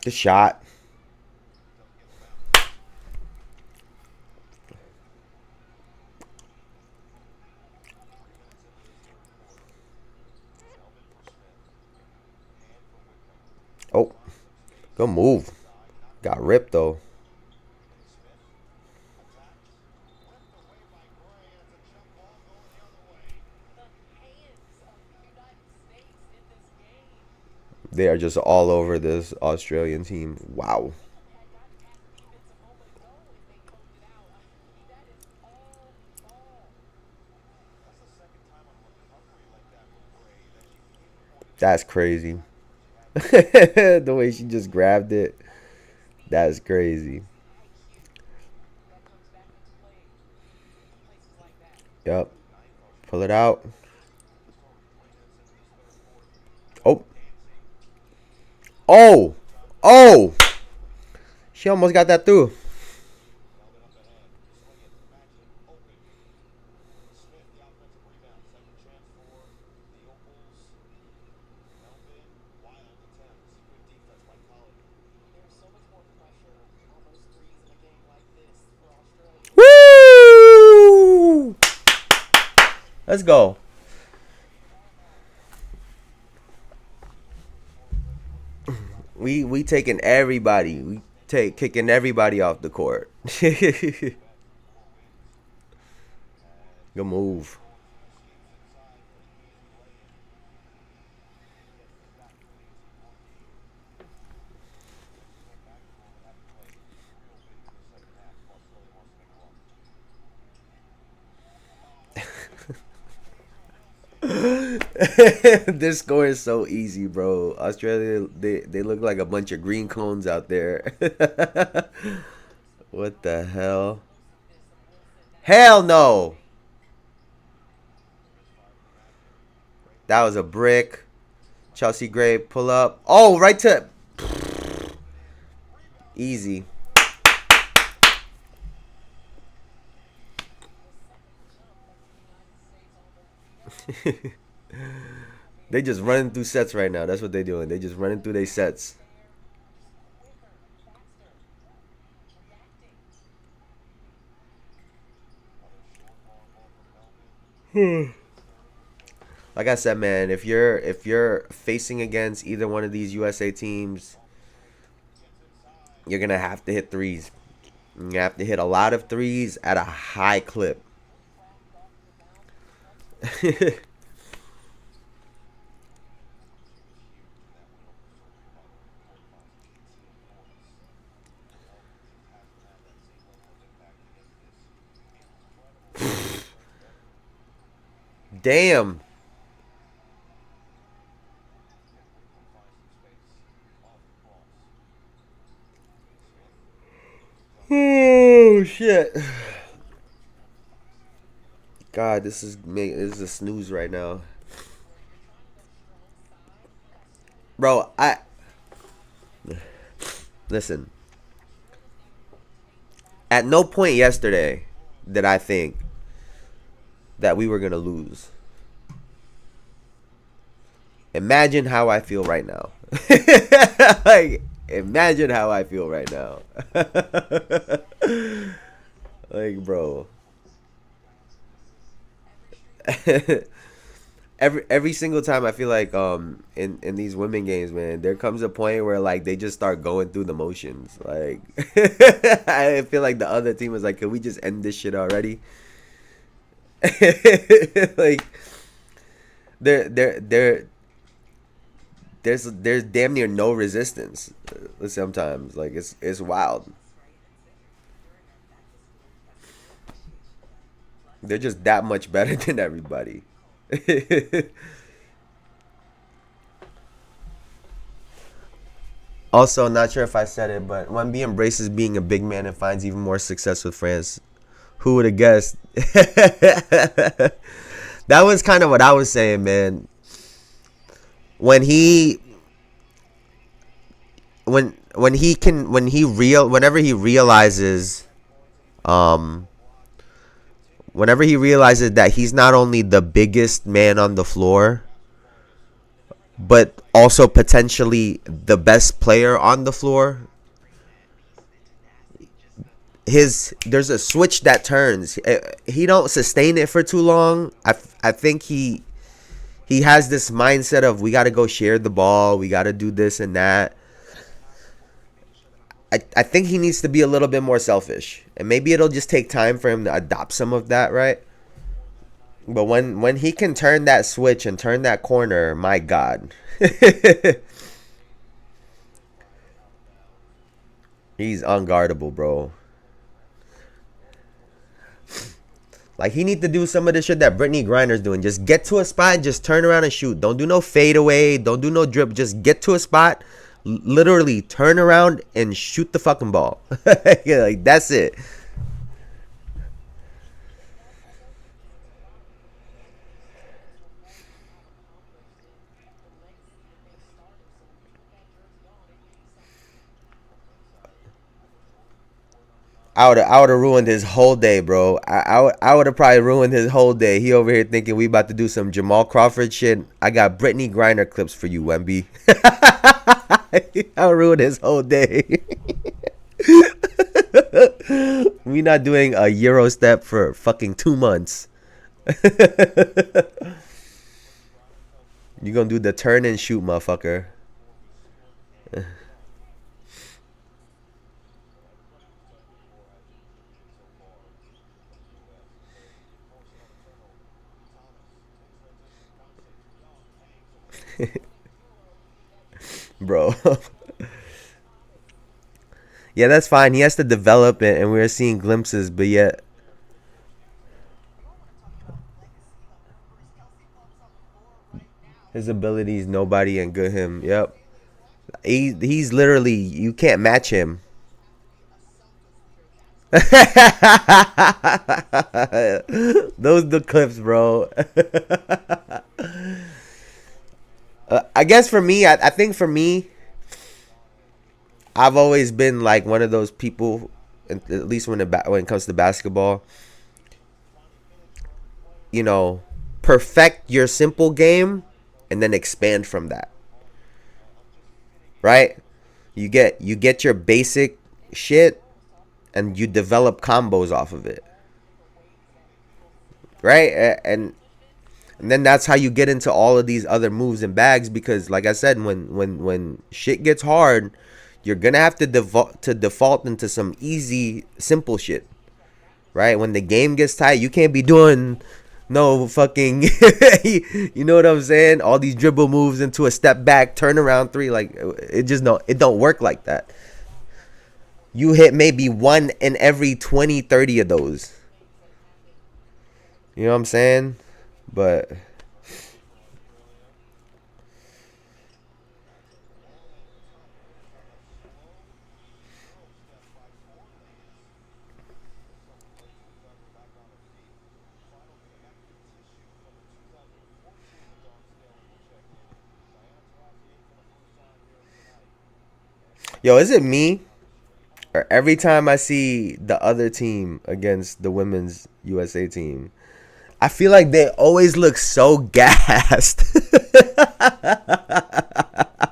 The shot. Oh, good move. Got ripped though. They are just all over this Australian team. Wow. That's crazy. The way she just grabbed it. That's crazy. Yep. Pull it out. Oh. Oh. Oh. She almost got that through. Woo! Let's go. We taking everybody. We take kicking everybody off the court. Good move. This score is so easy, bro. Australia, they look like a bunch of green cones out there. What the hell? Hell no! That was a brick. Chelsea Gray pull up. Oh, right to easy. They just running through sets right now. That's what they doing. They just running through their sets. Like I said, man, if you're facing against either one of these USA teams, you're gonna have to hit threes. You have to hit a lot of threes at a high clip. Damn. Oh shit. God, this is a snooze right now. Bro, I listen. At no point yesterday did I think that we were gonna lose. Imagine how I feel right now. Like, imagine how I feel right now. Like, bro. every single time I feel like in these women games, man, there comes a point where like they just start going through the motions. Like I feel like the other team was like, "Can we just end this shit already?" Like there there's damn near no resistance sometimes. Like it's wild. They're just that much better than everybody. Also, not sure if I said it, but Wemby embraces being a big man and finds even more success with France. Who would have guessed? That was kind of what I was saying, man. When he whenever he realizes um that he's not only the biggest man on the floor, but also potentially the best player on the floor, there's a switch that turns. He don't sustain it for too long. I think he has this mindset of we got to go share the ball, we got to do this and that. I think he needs to be a little bit more selfish, and maybe it'll just take time for him to adopt some of that, right? But when he can turn that switch and turn that corner, my God. He's unguardable, bro. Like, he need to do some of the shit that Brittany Griner's doing. Just get to a spot and just turn around and shoot. Don't do no fadeaway. Don't do no drip. Just get to a spot, literally turn around and shoot the fucking ball. Yeah, like, that's it. I would have ruined his whole day, bro. I would have probably ruined his whole day. He over here thinking we about to do some Jamal Crawford shit. I got Brittany Griner clips for you, Wemby. I'll ruin his whole day. We not doing a Euro step for fucking 2 months. You gonna do the turn and shoot, motherfucker. Bro. Yeah, that's fine. He has to develop it, and we're seeing glimpses, but yet his abilities, nobody and good him. Yep. He's literally, you can't match him. Those the clips, bro. I guess for me, I think for me, I've always been like one of those people, at least when it comes to basketball, you know, perfect your simple game and then expand from that. Right? You get your basic shit and you develop combos off of it. Right? And then that's how you get into all of these other moves and bags, because like I said, when shit gets hard, you're gonna have to default into some easy, simple shit. Right? When the game gets tight, you can't be doing no fucking you know what I'm saying? All these dribble moves into a step back, turn around three. Like, it don't work like that. You hit maybe one in every 20, 30 of those. You know what I'm saying? But Yo, is it me? Or every time I see the other team against the women's USA team, I feel like they always look so gassed.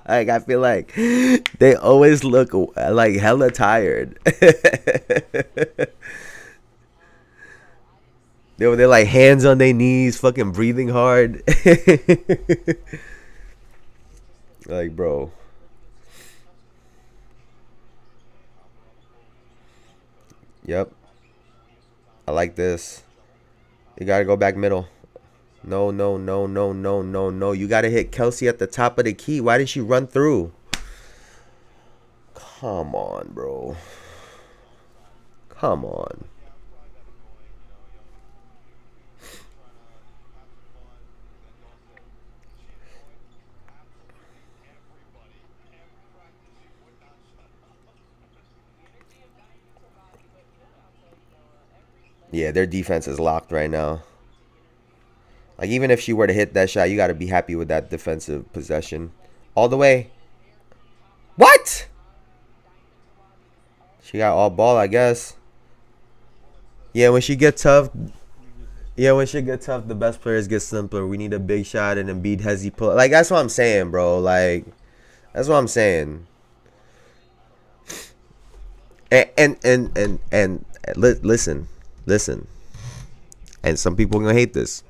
Like I feel like they always look like hella tired. They're like hands on their knees, fucking breathing hard. Like, bro. Yep. I like this. You gotta go back middle. No, no, no, no, no, no, no. You gotta hit Kelsey at the top of the key. Why did she run through? Come on, bro. Come on. Yeah, their defense is locked right now. Like, even if she were to hit that shot, you got to be happy with that defensive possession. All the way. What? She got all ball, I guess. Yeah, when she gets tough. Yeah, when shit gets tough, the best players get simpler. We need a big shot and Embiid has he pull. Like, that's what I'm saying, bro. Like, that's what I'm saying. And listen. And some people are going to hate this.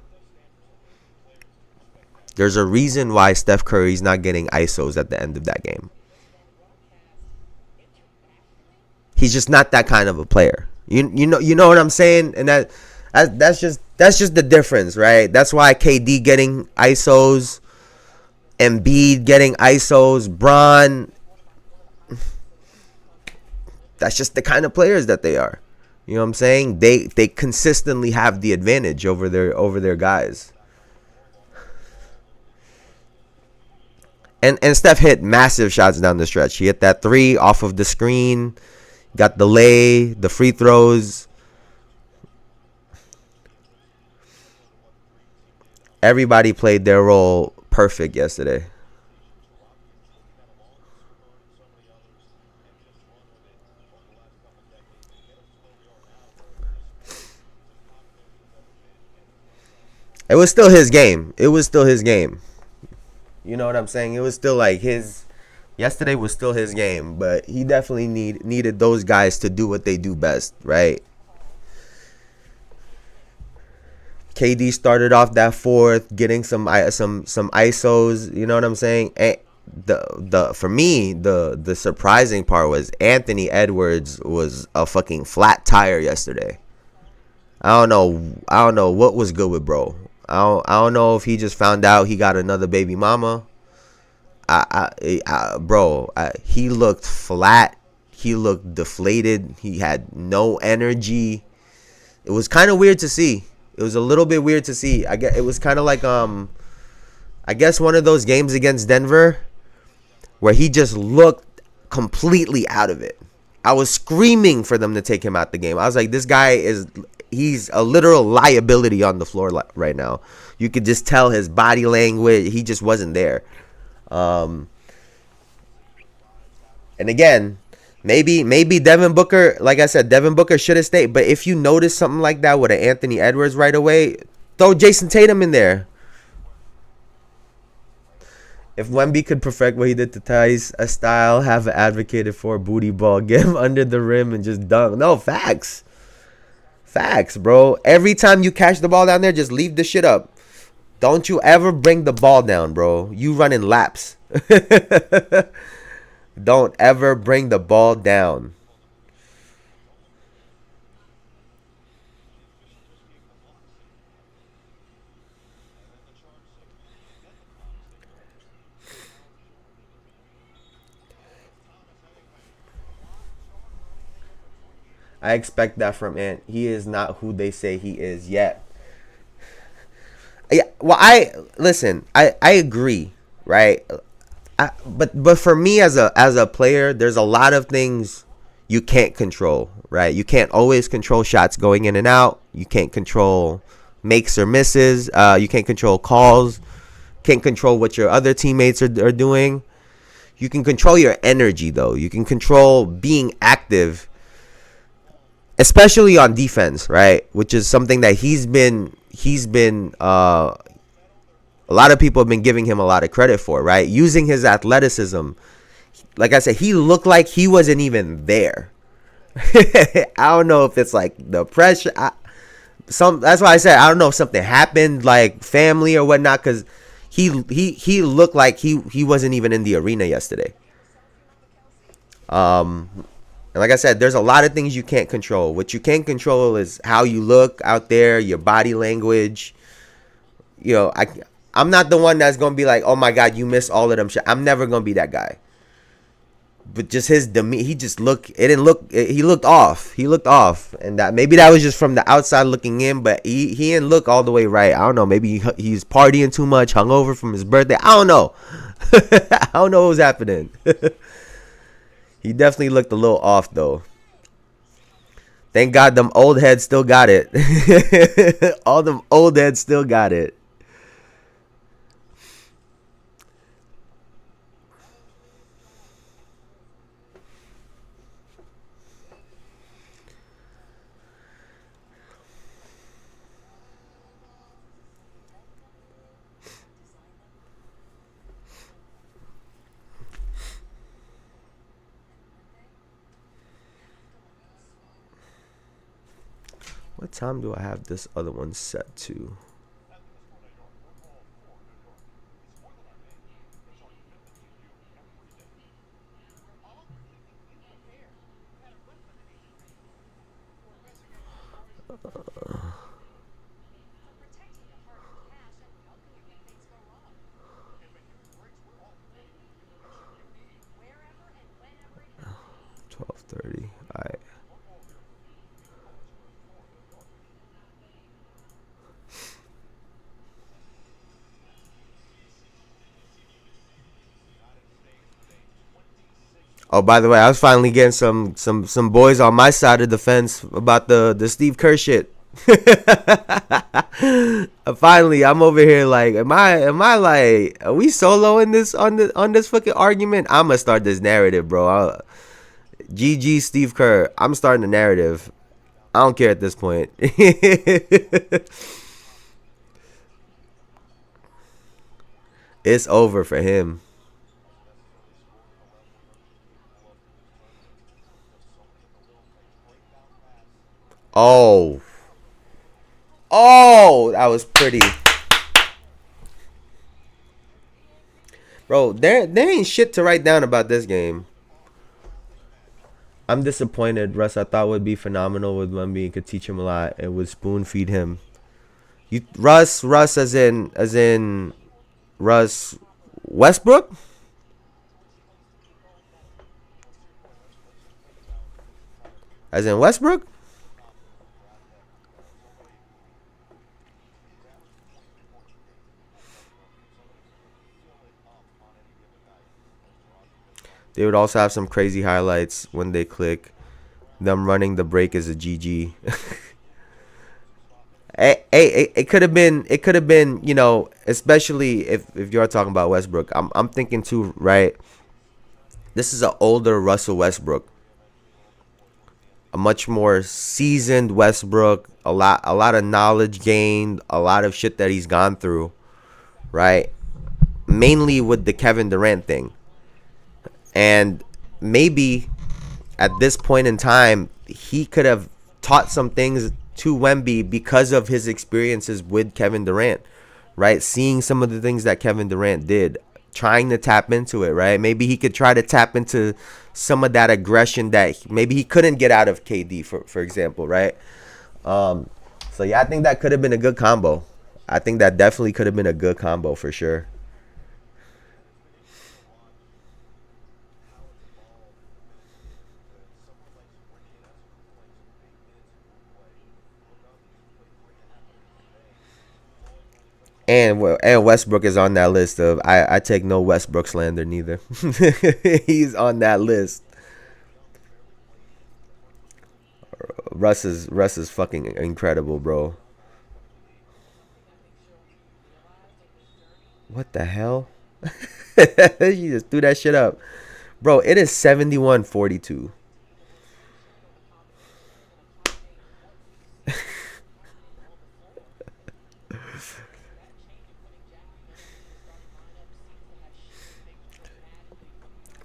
There's a reason why Steph Curry's not getting ISOs at the end of that game. He's just not that kind of a player. You know what I'm saying? And that's just the difference, right? That's why KD getting ISOs, Embiid getting ISOs, Bron. That's just the kind of players that they are. You know what I'm saying? They consistently have the advantage over their guys. And Steph hit massive shots down the stretch. He hit that 3 off of the screen, got the lay, the free throws. Everybody played their role perfect yesterday. It was still his game. You know what I'm saying? It was still like his. Yesterday was still his game, but he definitely needed those guys to do what they do best, right? KD started off that fourth, getting some ISOs. You know what I'm saying? And for me the surprising part was Anthony Edwards was a fucking flat tire yesterday. I don't know what was good with bro. I don't know if he just found out he got another baby mama. He looked flat. He looked deflated. He had no energy. It was kind of weird to see. It was a little bit weird to see. I guess it was kind of like I guess one of those games against Denver where he just looked completely out of it. I was screaming for them to take him out the game. I was like, this guy he's a literal liability on the floor right now. You could just tell his body language. He just wasn't there. And again, maybe Devin Booker, like I said, Devin Booker should have stayed. But if you notice something like that with an Anthony Edwards right away, throw Jayson Tatum in there. If Wemby could perfect what he did to Tice, a style, have advocated for a booty ball, get him under the rim and just dunk. No, facts. Facts, bro. Every time you catch the ball down there, just leave the shit up. Don't you ever bring the ball down, bro. You running laps. Don't ever bring the ball down. I expect that from Ant. He is not who they say he is yet. Yeah, well, I agree, right? But for me as a player, there's a lot of things you can't control, right? You can't always control shots going in and out. You can't control makes or misses. You can't control calls. Can't control what your other teammates are doing. You can control your energy though. You can control being active, especially on defense, right? Which is something that he's been a lot of people have been giving him a lot of credit for, right? Using his athleticism. Like I said, he looked like he wasn't even there. I don't know if it's like the pressure. That's why I said I don't know if something happened, like family or whatnot, because he looked like he wasn't even in the arena yesterday. And like I said, there's a lot of things you can't control. What you can control is how you look out there, your body language. You know, I'm not the one that's gonna be like, oh my god, you missed all of them shit. I'm never gonna be that guy. But just his demeanor, he just looked. It didn't look. He looked off. He looked off, and that maybe that was just from the outside looking in. But he didn't look all the way right. I don't know. Maybe he's partying too much, hungover from his birthday. I don't know. I don't know what was happening. He definitely looked a little off though. Thank God them old heads still got it. All them old heads still got it. What time do I have this other one set to? Uh, 12:30. All right. Oh, by the way, I was finally getting some boys on my side of the fence about the Steve Kerr shit. Finally, I'm over here like, am I like, are we solo in this on this fucking argument? I'm gonna start this narrative, bro. GG Steve Kerr. I'm starting the narrative. I don't care at this point. It's over for him. Oh. Oh, that was pretty. Bro, there ain't shit to write down about this game. I'm disappointed. Russ, I thought would be phenomenal with Wemby and could teach him a lot and would spoon feed him. Russ as in Russ Westbrook? As in Westbrook? They would also have some crazy highlights when they click. Them running the break is a GG. It could have been. It could have been. You know, especially if you're talking about Westbrook. I'm thinking too. Right. This is an older Russell Westbrook, a much more seasoned Westbrook. A lot of knowledge gained. A lot of shit that he's gone through. Right. Mainly with the Kevin Durant thing. And maybe at this point in time, he could have taught some things to Wemby because of his experiences with Kevin Durant, right? Seeing some of the things that Kevin Durant did, trying to tap into it, right? Maybe he could try to tap into some of that aggression that maybe he couldn't get out of KD, for example, right? So, yeah, I think that could have been a good combo. I think that definitely could have been a good combo for sure. And Westbrook is on that list of I take no Westbrook slander neither. He's on that list. Russ is fucking incredible, bro. What the hell? She just threw that shit up. Bro, it is 71-42.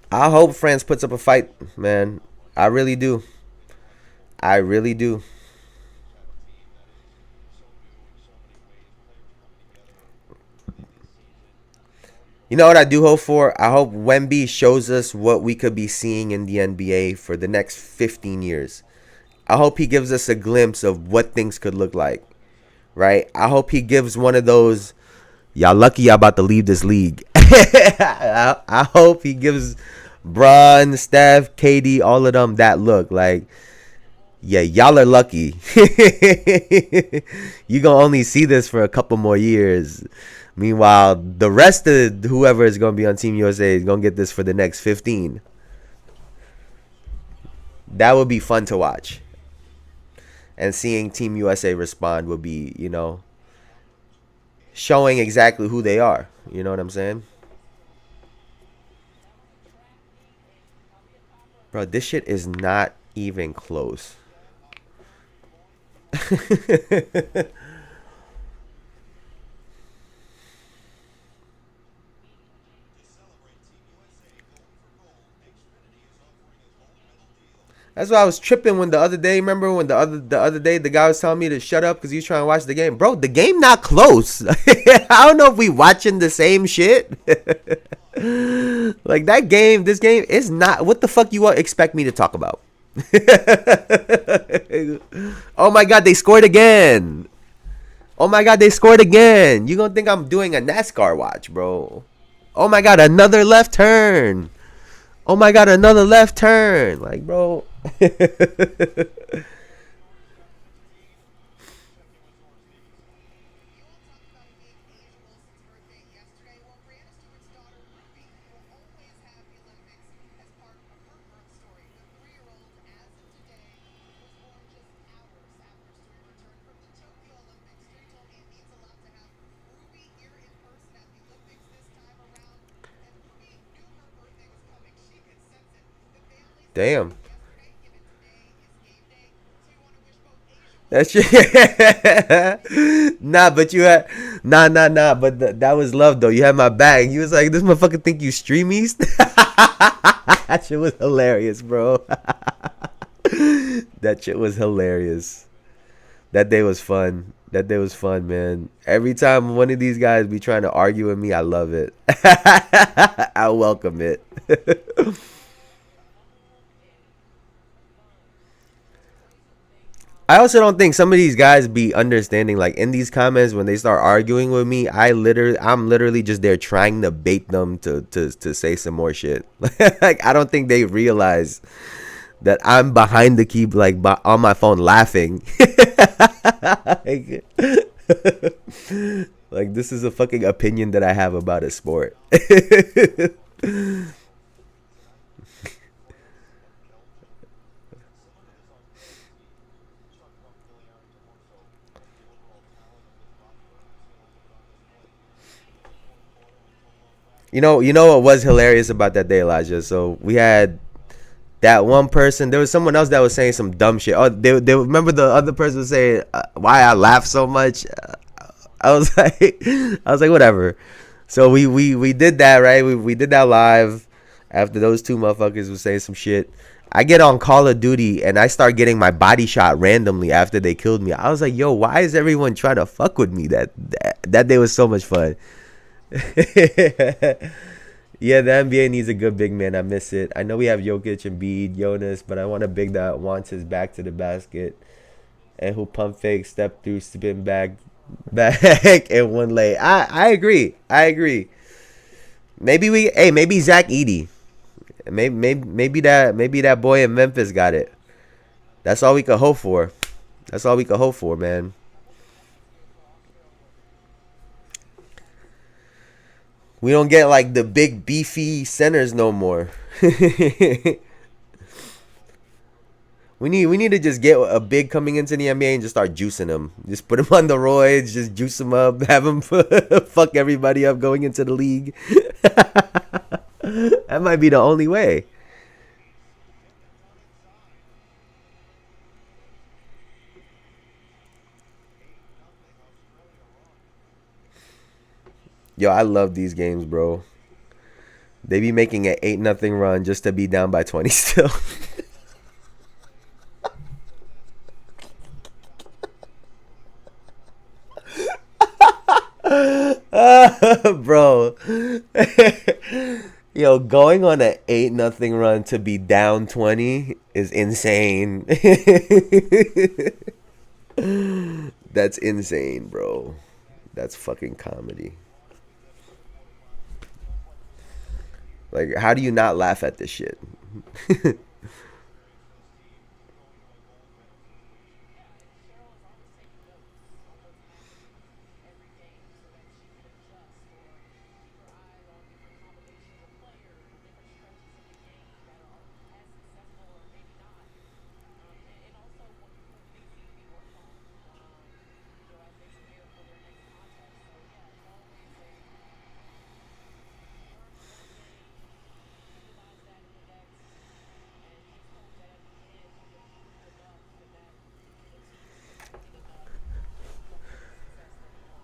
I hope France puts up a fight, man. I really do. I really do. You know what I do hope for? I hope Wemby shows us what we could be seeing in the NBA for the next 15 years. I hope he gives us a glimpse of what things could look like, right? I hope he gives one of those, y'all lucky y'all about to leave this league. I hope he gives Bron, Steph, KD, all of them that look like, yeah, y'all are lucky. You gonna only see this for a couple more years. Meanwhile, the rest of whoever is gonna be on Team USA is gonna get this for the next 15. That would be fun to watch. And seeing Team USA respond would be, showing exactly who they are. You know what I'm saying? Bro, this shit is not even close. That's why I was tripping when the other day. Remember when the other day the guy was telling me to shut up because he was trying to watch the game. Bro, the game not close. I don't know if we watching the same shit. Like that game, this game is not. What the fuck you expect me to talk about? Oh my god, they scored again. Oh my god, they scored again. You gonna think I'm doing a NASCAR watch, bro? Oh my god, another left turn. Oh my god, another left turn. Like, bro. Damn. That shit. Nah, but you had nah. But that was love though. You had my back. You was like, this motherfucker think you stream east. That shit was hilarious, bro. That shit was hilarious. That day was fun. That day was fun, man. Every time one of these guys be trying to argue with me, I love it. I welcome it. I also don't think some of these guys be understanding, like in these comments when they start arguing with me, I'm literally just there trying to bait them to say some more shit. Like I don't think they realize that I'm behind the key, like on my phone laughing. like, like this is a fucking opinion that I have about a sport. You know what was hilarious about that day, Elijah? So we had that one person. There was someone else that was saying some dumb shit. Oh, they remember the other person was saying why I laugh so much. I was like, whatever. So we did that, right? We did that live after those two motherfuckers was saying some shit. I get on Call of Duty and I start getting my body shot randomly after they killed me. I was like, yo, why is everyone trying to fuck with me? That day was so much fun. Yeah, the NBA needs a good big man. I miss it. I know we have Jokic and Embiid, Jonas, but I want a big that wants his back to the basket and who pump fake, step through, spin back, and one lay. I agree. Maybe Zach Edey. Maybe that boy in Memphis got it. That's all we could hope for. That's all we could hope for, man. We don't get like the big beefy centers no more. We need to just get a big coming into the NBA and just start juicing him. Just put him on the roids, just juice him up, have him fuck everybody up going into the league. That might be the only way. Yo, I love these games, bro. They be making an 8-0 run just to be down by 20 still. Bro. Yo, going on an 8-0 run to be down 20 is insane. That's insane, bro. That's fucking comedy. Like, how do you not laugh at this shit?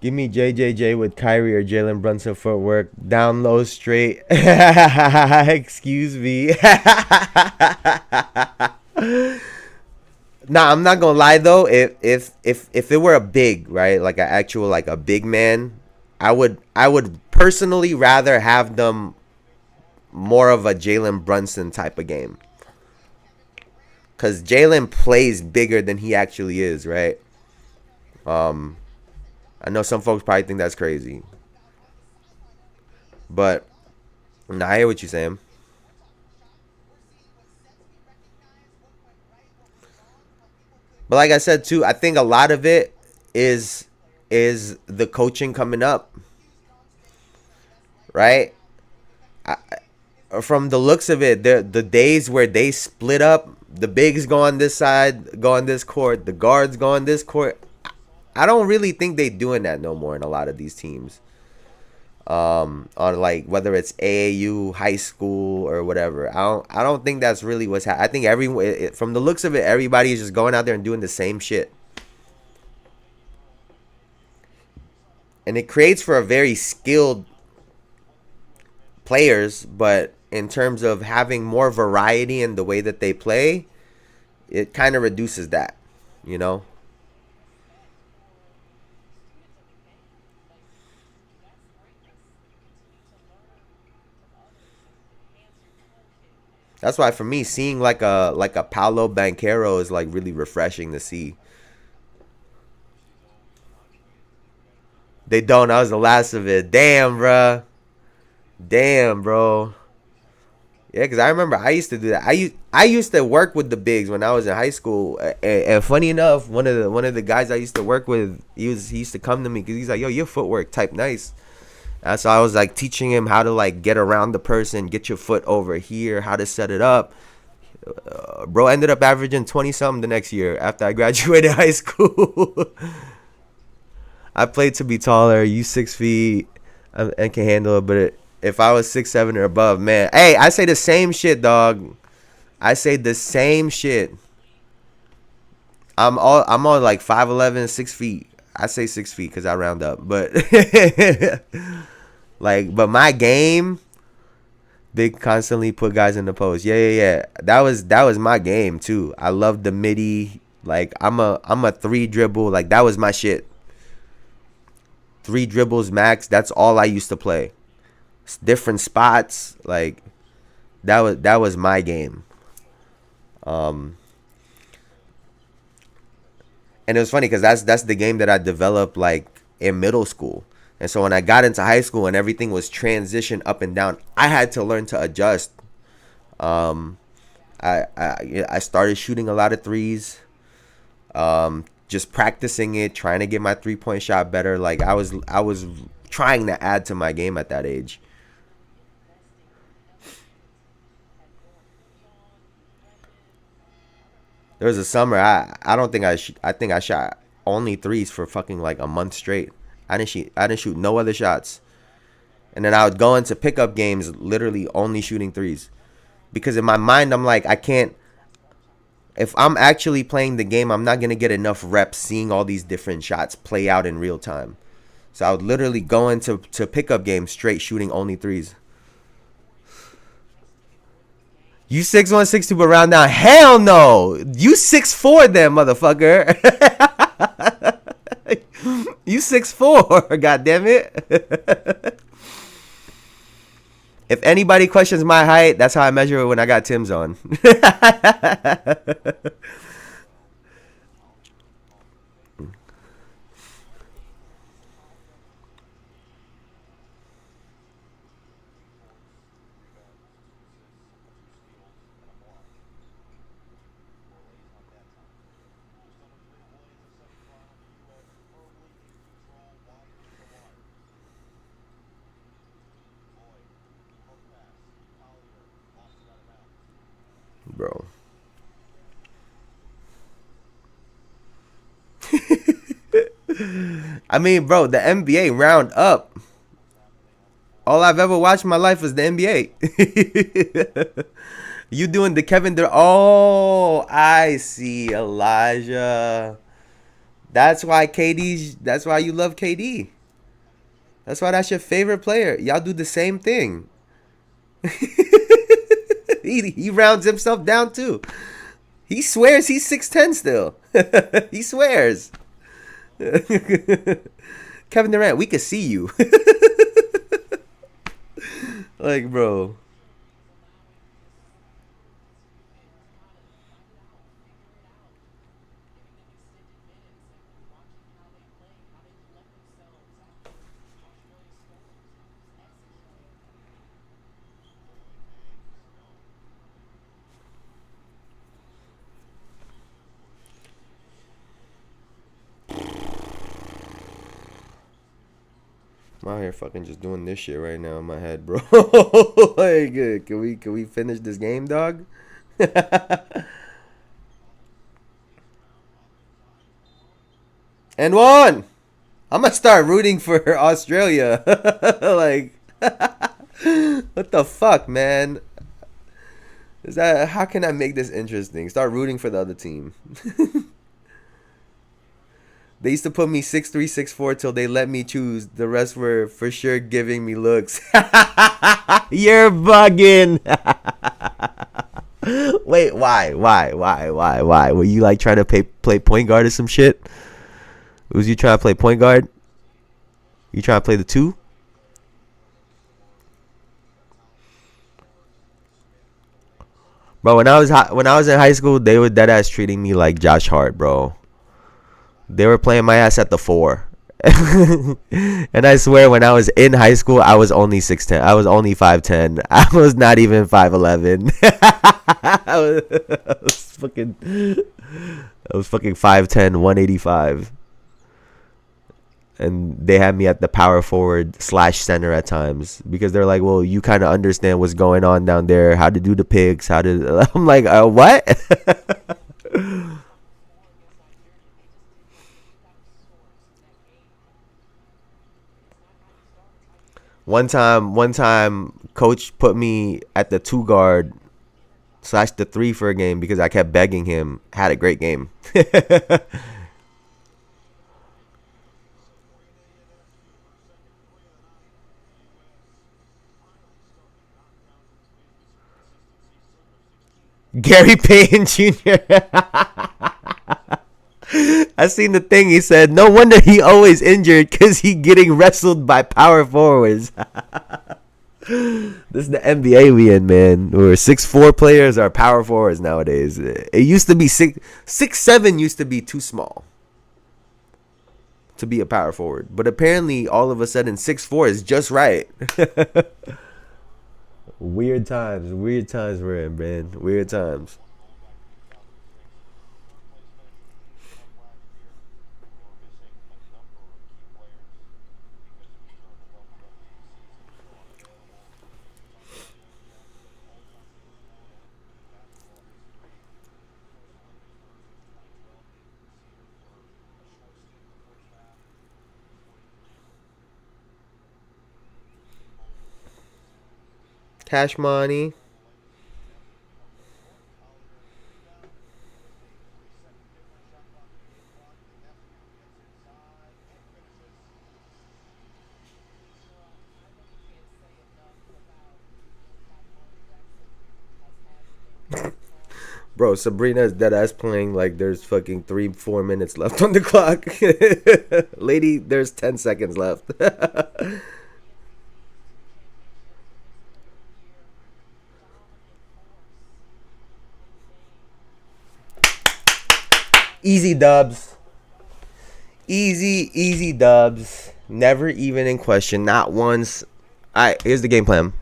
Give me JJJ with Kyrie or Jalen Brunson footwork. Down low straight. Excuse me. Nah, I'm not gonna lie though. If it were a big, right, like an actual like a big man, I would personally rather have them more of a Jalen Brunson type of game. Cause Jalen plays bigger than he actually is, right? Um, I know some folks probably think that's crazy, but nah, I hear what you're saying. But like I said too, I think a lot of it is is the coaching coming up, right? I, from the looks of it, the days where they split up, the bigs go on this side, go on this court, the guards go on this court. I don't really think they doing that no more in a lot of these teams. On like whether it's AAU, high school, or whatever. I don't think that's really what's happening. I think from the looks of it, everybody is just going out there and doing the same shit, and it creates for a very skilled players. But in terms of having more variety in the way that they play, it kind of reduces that, you know. That's why for me, seeing like a Paolo Banquero is like really refreshing to see. They don't. That was the last of it. Damn, bruh. Damn, bro. Yeah, because I remember I used to do that. I used to work with the bigs when I was in high school. And funny enough, one of the guys I used to work with, he used to come to me because he's like, "Yo, your footwork type nice." So I was like teaching him how to like get around the person, get your foot over here, how to set it up. Bro ended up averaging 20 something the next year after I graduated high school. I played to be taller. You 6 feet and can handle it, but if I was 6'7" or above, man, hey, I say the same shit, dog. I say the same shit. I'm all like 5'11", 6 feet. I say 6 feet because I round up, but like, but my game, big constantly put guys in the post. Yeah, yeah, yeah. That was my game too. I love the midi. Like I'm a three dribble. Like that was my shit. Three dribbles max. That's all I used to play. Different spots. Like that was my game. Um, and it was funny because that's the game that I developed like in middle school. And so when I got into high school and everything was transition up and down, I had to learn to adjust. Um, I started shooting a lot of threes. Just practicing it, trying to get my 3-point shot better. Like I was trying to add to my game at that age. There was a summer I don't think I think I shot only threes for fucking like a month straight. I didn't shoot no other shots. And then I would go into pickup games literally only shooting threes. Because in my mind, I'm like, I can't. If I'm actually playing the game, I'm not going to get enough reps seeing all these different shots play out in real time. So I would literally go into pickup games straight shooting only threes. You 6'1", 6'2", but round down. Hell no. You 6'4", then, motherfucker. You 6'4", god damn it. If anybody questions my height, that's how I measure it when I got Tim's on. Bro. I mean, bro, the NBA round up. All I've ever watched in my life was the NBA. You doing the Kevin Durant? Oh, I see, Elijah. That's why KD's. That's why you love KD. That's why that's your favorite player. Y'all do the same thing. He rounds himself down too. He swears he's 6'10" still. He swears. Kevin Durant, we could see you. Like, bro. I'm out here fucking just doing this shit right now in my head, bro. Like, can we finish this game, dog? And one. I'm gonna start rooting for Australia. Like, what the fuck, man? Is that how can I make this interesting? Start rooting for the other team. They used to put me 6'3", 6'4" till they let me choose. The rest were for sure giving me looks. You're bugging. Wait, why? Why? Were you like trying to play point guard or some shit? Was you trying to play point guard? You trying to play the two? Bro, when I was in high school, they were dead ass treating me like Josh Hart, bro. They were playing my ass at the 4. And I swear, when I was in high school, I was only 6'10". I was only 5'10". I was not even 5'11". I was fucking 5'10", 185. And they had me at the power forward / center at times because they're like, well, you kind of understand what's going on down there, how to do the picks, how to. I'm like, what? One time, coach put me at the 2 guard / the 3 for a game because I kept begging him. Had a great game. Gary Payton Jr. I seen the thing. He said, no wonder he always injured because he getting wrestled by power forwards. This is the NBA we in, man. Where 6'4" players are power forwards nowadays. It used to be 6'7" used to be too small to be a power forward. But apparently all of a sudden 6'4" is just right. Weird times we're in, man. Weird times. Cash money. Bro, Sabrina's dead ass playing like there's fucking 3-4 minutes left on the clock. Lady, there's 10 seconds left. Easy dubs. Easy dubs. Never even in question. Not once. Alright, here's the game plan.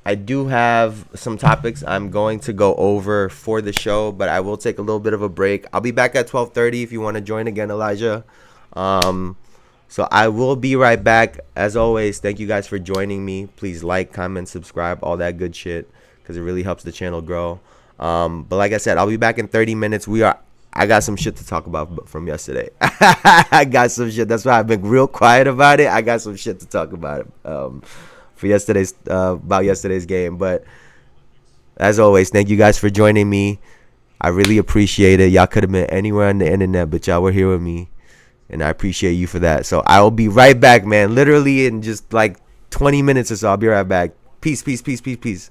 I do have some topics I'm going to go over for the show, but I will take a little bit of a break. I'll be back at 12:30 if you want to join again, Elijah. So I will be right back. As always, thank you guys for joining me. Please like, comment, subscribe, all that good shit, because it really helps the channel grow. But like I said, I'll be back in 30 minutes. I got some shit to talk about from yesterday. I got some shit. That's why I've been real quiet about it. I got some shit to talk about for about yesterday's game. But as always, thank you guys for joining me. I really appreciate it. Y'all could have been anywhere on the internet, but y'all were here with me, and I appreciate you for that. So I will be right back, man. Literally in just like 20 minutes or so, I'll be right back. Peace.